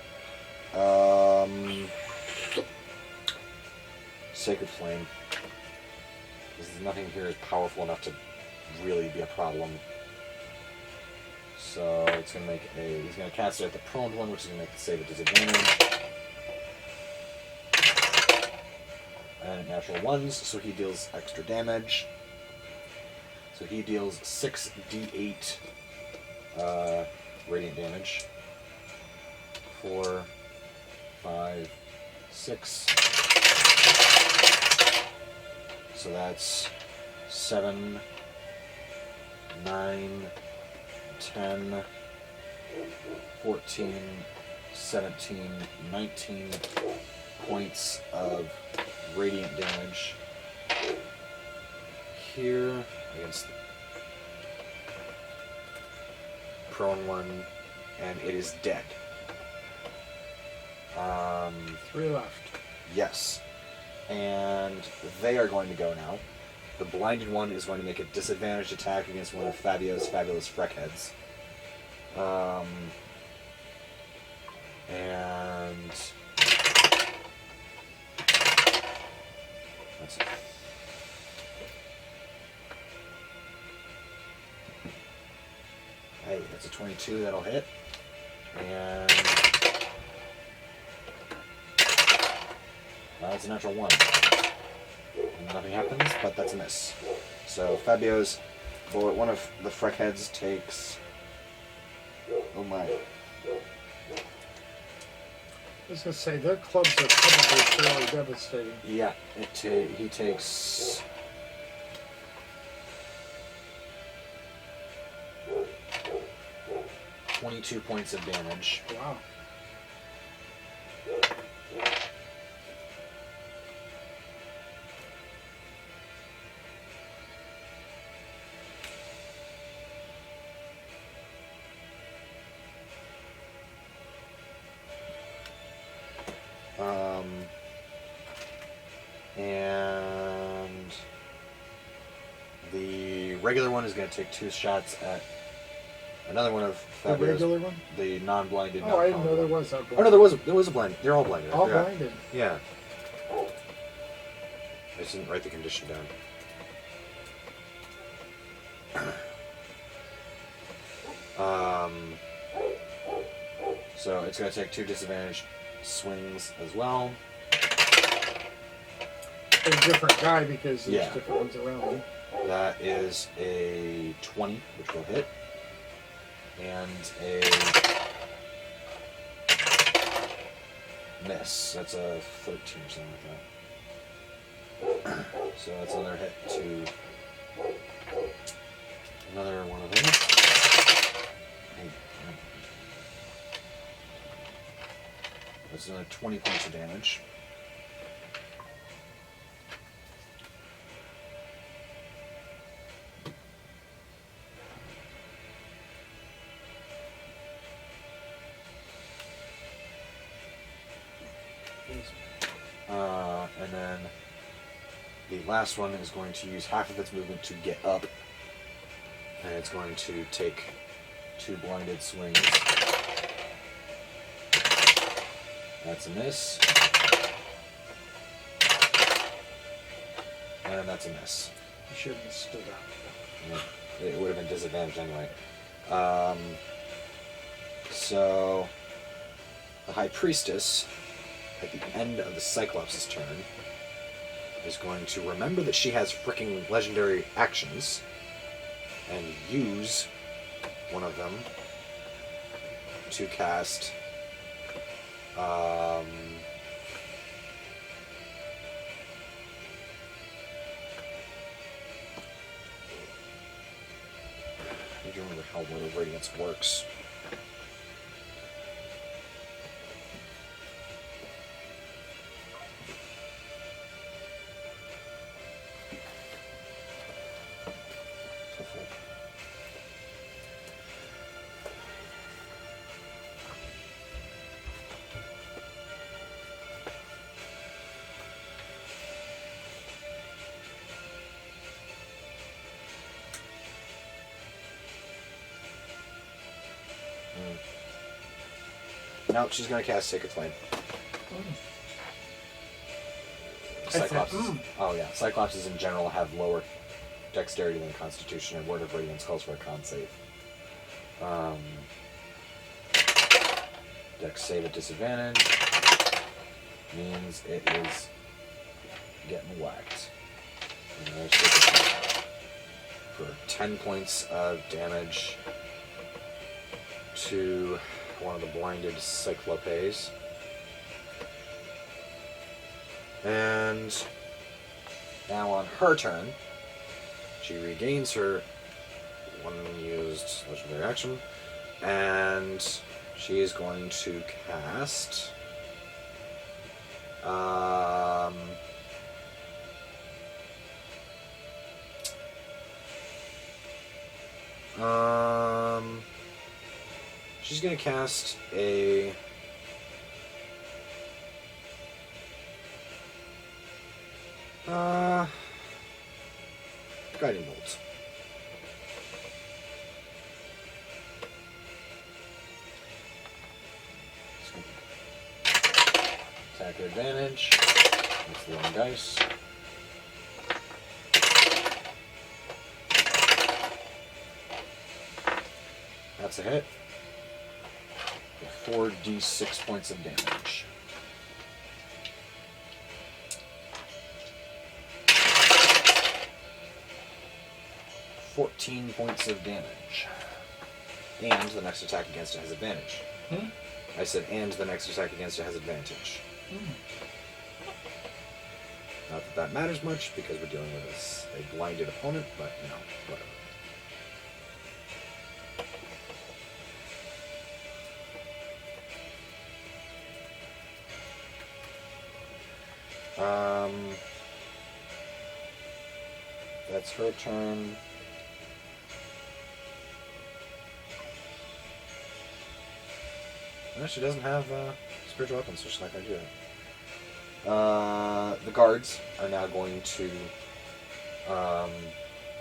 Sacred Flame. Because nothing here is powerful enough to really be a problem. So it's going to make he's going to cast it at the prone one, which is going to make the save a disadvantage. And natural ones, so he deals extra damage. So he deals 6d8 radiant damage. 4, 5, 6. So that's 7, 9, 10, 14, 17, 19 points of radiant damage here against the prone one, and it is dead. 3 left. Yes. And they are going to go now. The blinded one is going to make a disadvantaged attack against one of Fabio's fabulous freckheads. And let's see. Hey, that's a 22, that'll hit. And that's a natural 1. Nothing happens, but that's a miss. So Fabio's bullet, one of the freckheads takes... Oh my. I was going to say, their clubs are probably fairly devastating. Yeah, he takes 22 points of damage. Wow. And the regular one is going to take 2 shots at another one of The Fabio's, regular one? the non-blinded. Oh, I didn't know there was a blind. Oh no, there was a blind. They're all blinded. I All forgot. blinded. Yeah. I just didn't write the condition down. So it's going to take 2 disadvantaged swings as well. A different guy because there's Yeah. different ones around him. That is a 20, which will hit, and a miss. That's a 13 or something like that. So that's another hit to another one of them. That's another 20 points of damage. And then the last one is going to use half of its movement to get up, and it's going to take 2 blinded swings. That's a miss. And that's a miss. You shouldn't have stood out. Yeah, it would have been disadvantaged anyway. So the High Priestess, at the end of the Cyclops' turn, is going to remember that she has fricking legendary actions and use one of them to cast I don't remember how Word of Radiance works. No, she's going to cast Sacred Flame. Cyclopses. Oh yeah, Cyclopses in general have lower dexterity than Constitution, and Word of Radiance calls for a con save. Dex save at disadvantage means it is getting whacked. And there's Sacred Flame for 10 points of damage to one of the blinded Cyclopes. And now on her turn, she regains her one used legendary action, and she is going to cast she's going to cast a Guiding Bolt. Attacker advantage. That's the 1 dice. That's a hit. 4d6 points of damage. $14 points of damage. And the next attack against it has advantage. I said, and the next attack against it has advantage. Not that that matters much, because we're dealing with a blinded opponent, but, you know, whatever. That's her turn. No, she doesn't have spiritual weapons, so she's not going to do that. The guards are now going to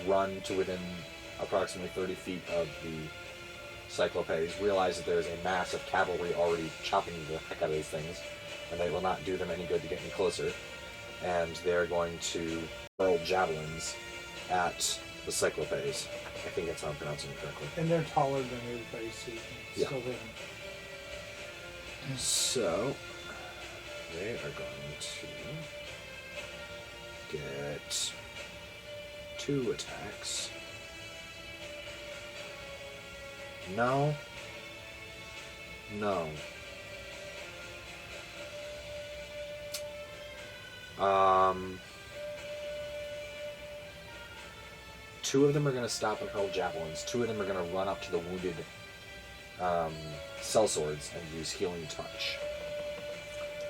run to within approximately 30 feet of the Cyclopes, realize that there is a mass of cavalry already chopping the heck out of these things, and they will not do them any good to get any closer. And they're going to hurl javelins at the Cyclopes. I think that's how I'm pronouncing it correctly. And they're taller than everybody, so you can Yeah. still hit them. So, they are going to get 2 attacks. No. No. 2 of them are going to stop and hurl javelins. 2 of them are going to run up to the wounded sellswords and use healing touch.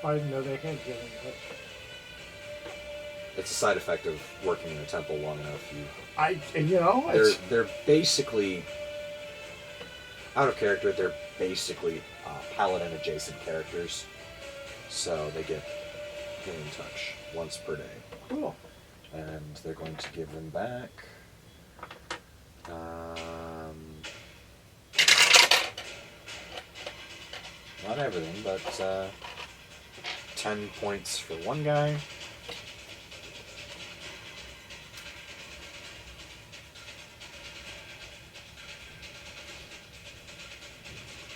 I didn't know they had healing touch. It's a side effect of working in a temple long enough. It's, They're basically out of character. They're basically paladin adjacent characters, so they get healing touch once per day. cool. And they're going to give them back. Not everything, but 10 points for one guy.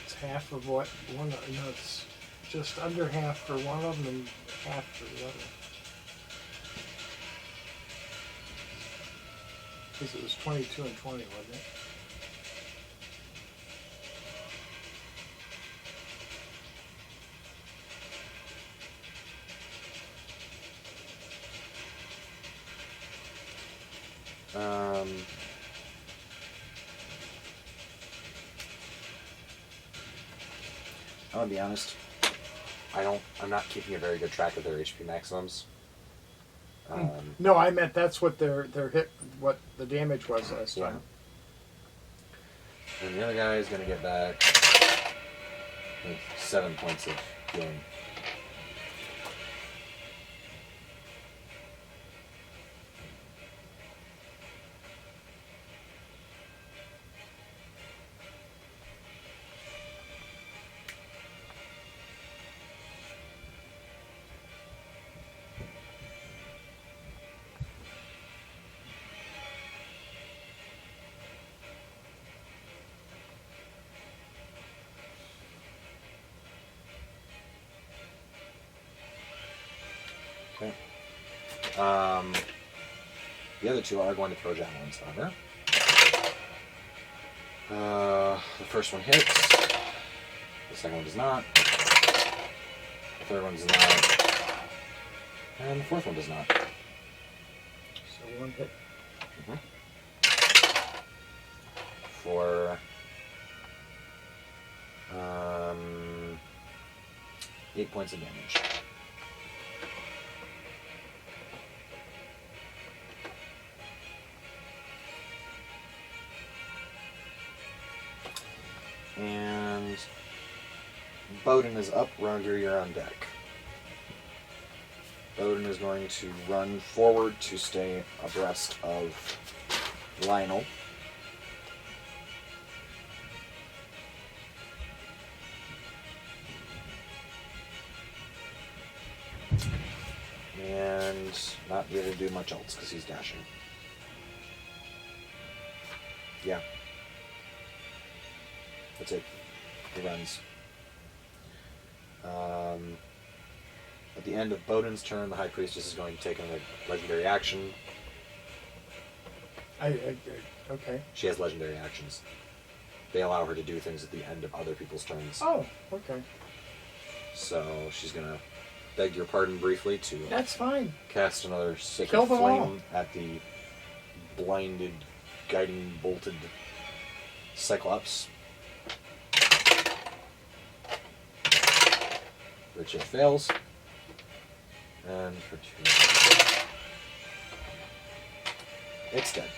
It's half of what one. No, it's just under half for one of them and half for the other. Because it was 22 and 20, wasn't it? I'm gonna be honest. I'm not keeping a very good track of their HP maximums. No, I meant that's what their hit, what the damage was last Yeah. time. And the other guy is gonna get back 7 points of healing. Okay. The other 2 are going to throw javelins, however. The first one hits. The second one does not. The third one does not. And the fourth one does not. So one hit. For 8 points of damage. And Bowden is up. Roger, you're on deck. Bowden is going to run forward to stay abreast of Lionel. And not be able to do much else because he's dashing. Yeah. That's it. He runs. At the end of Bowden's turn, the High Priestess is going to take a legendary action. Okay. She has legendary actions. They allow her to do things at the end of other people's turns. Oh, okay. So she's going to beg your pardon briefly to That's fine. cast another Sacred Kill them all. Flame at the blinded, guiding, bolted Cyclops. Which it fails. And for 2. It's dead.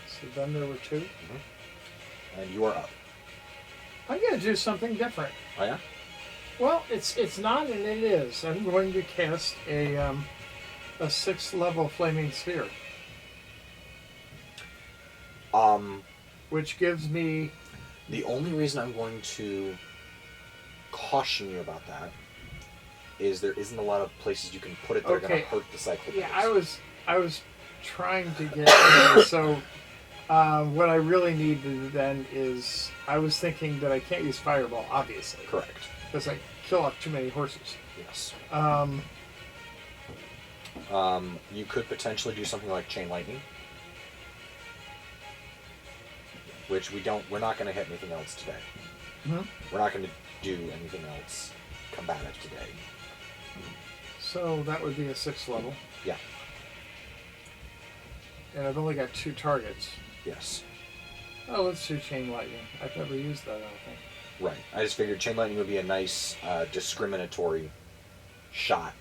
So then there were 2. And you are up. I'm going to do something different. Oh, yeah? Well, it's not, and it is. I'm going to cast a 6th level flaming sphere, which gives me. The only reason I'm going to caution you about that is there isn't a lot of places you can put it that are going to hurt the cyclopes. Yeah, I was trying to get so. What I really need to do then is, I was thinking that I can't use fireball, obviously. Correct. Because I kill off too many horses. Yes. You could potentially do something like chain lightning, which we're not going to hit anything else today. We're not going to do anything else combative today. So that would be a 6th level. Yeah. And I've only got 2 targets. Yes. Oh, let's do chain lightning. I've never used that, I don't think. Right. I just figured chain lightning would be a nice discriminatory shot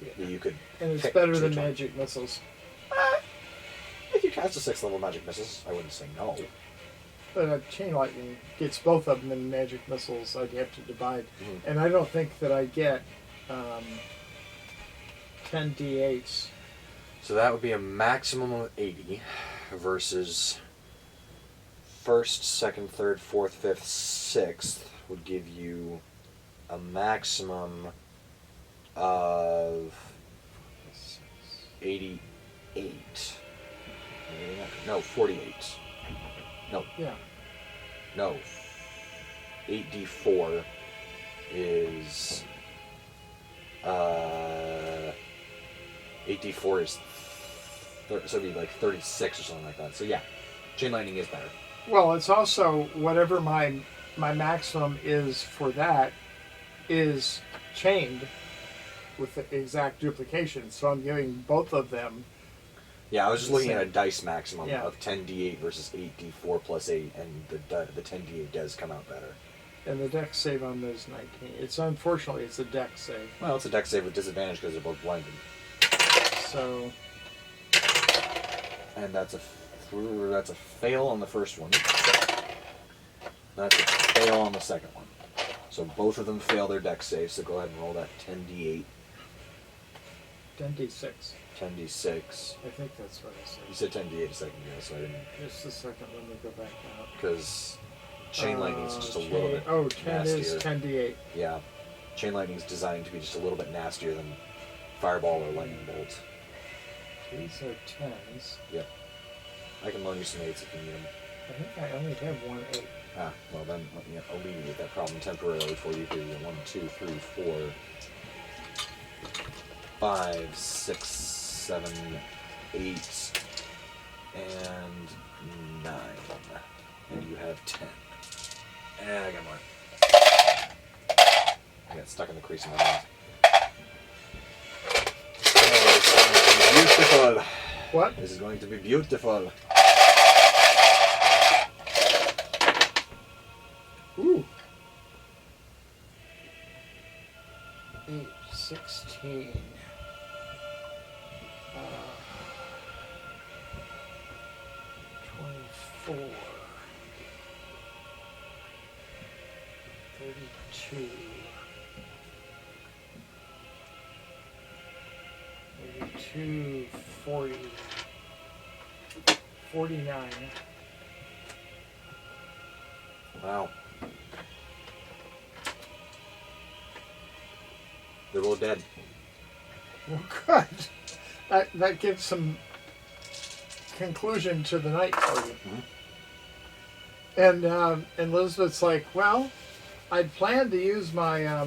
that you could. And it's pick better to than target. magic missiles. If you cast a 6th level magic missiles, I wouldn't say no. But chain lightning gets both of them in magic missiles. I'd have to divide. And I don't think that I get 10 d8s. So that would be a maximum of 80 versus 1st, 2nd, 3rd, 4th, 5th, 6th would give you a maximum of 88. No, 48. No. Yeah. No. 8d4 is 8d4 is so it'd be like 36 or something like that. So yeah, chain lightning is better. Well, it's also whatever my maximum is for that is chained with the exact duplication. So I'm giving both of them. Yeah, I was just looking at a dice maximum Yeah. of 10d8 versus 8d4 plus 8, and the 10d8 does come out better. And the dex save on those 19. It's unfortunately it's a dex save. Well, it's a dex save with disadvantage because they're both blinded. So. And that's a fail on the first one. That's a fail on the second one. So both of them fail their dex save. So go ahead and roll that 10d8, 10d6. 10d6. I think that's what I said. You said 10d8 a second ago, so I didn't. Just a second, let me go back out. Because chain lightning's just a little bit Oh, 10 nastier. is 10d8. Yeah, chain lightning's designed to be just a little bit nastier than fireball or lightning bolt. These are 10s. Yep. I can loan you some 8s if you need them. I think I only have 1 8. Ah, well then let me alleviate that problem temporarily for you. Here you go. 1, 2, 3, 4, 5, 6, 7, 8, and 9. And you have 10. And I got more. I got stuck in the crease of my mouth. Oh, beautiful. What? This is going to be beautiful. Ooh. 8, 16. 24. 32. 32, 40. 49. Wow. They're all dead. Well, good. That gives some conclusion to the night for you. And Elizabeth's like, well, I'd planned to use my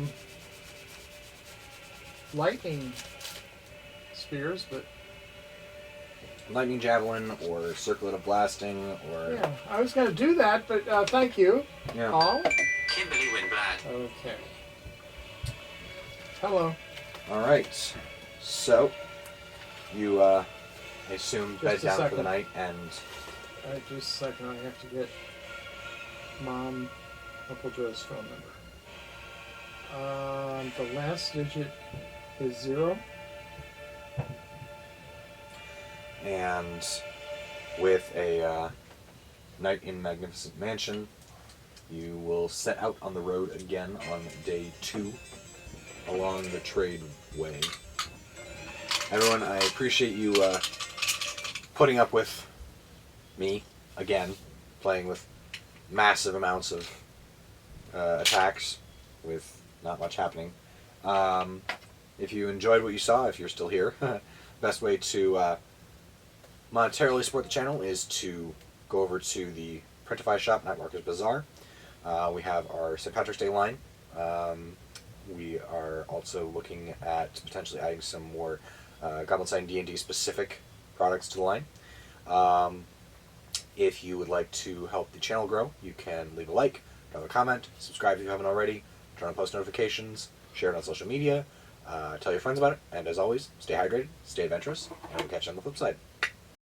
lightning spears, but Lightning javelin or circlet of blasting or yeah, I was going to do that, but thank you. yeah. All. Kimberly Winblad. Okay. Hello. All right. So you I assume Just bed a down for the second. night and Just a second. I have to get Mom, Uncle Joe's phone number. The last digit is 0. And with a night in Magnificent Mansion, you will set out on the road again on day 2 along the trade way. Everyone, I appreciate you putting up with me again, playing with massive amounts of attacks with not much happening. If you enjoyed what you saw, if you're still here, best way to monetarily support the channel is to go over to the Printify shop, Nightwalker's Bazaar. We have our St. Patrick's Day line. We are also looking at potentially adding some more Goblin-Sighting D&D specific products to the line. If you would like to help the channel grow, you can leave a like, drop a comment, subscribe if you haven't already, turn on post notifications, share it on social media, tell your friends about it, and as always, stay hydrated, stay adventurous, and we'll catch you on the flip side.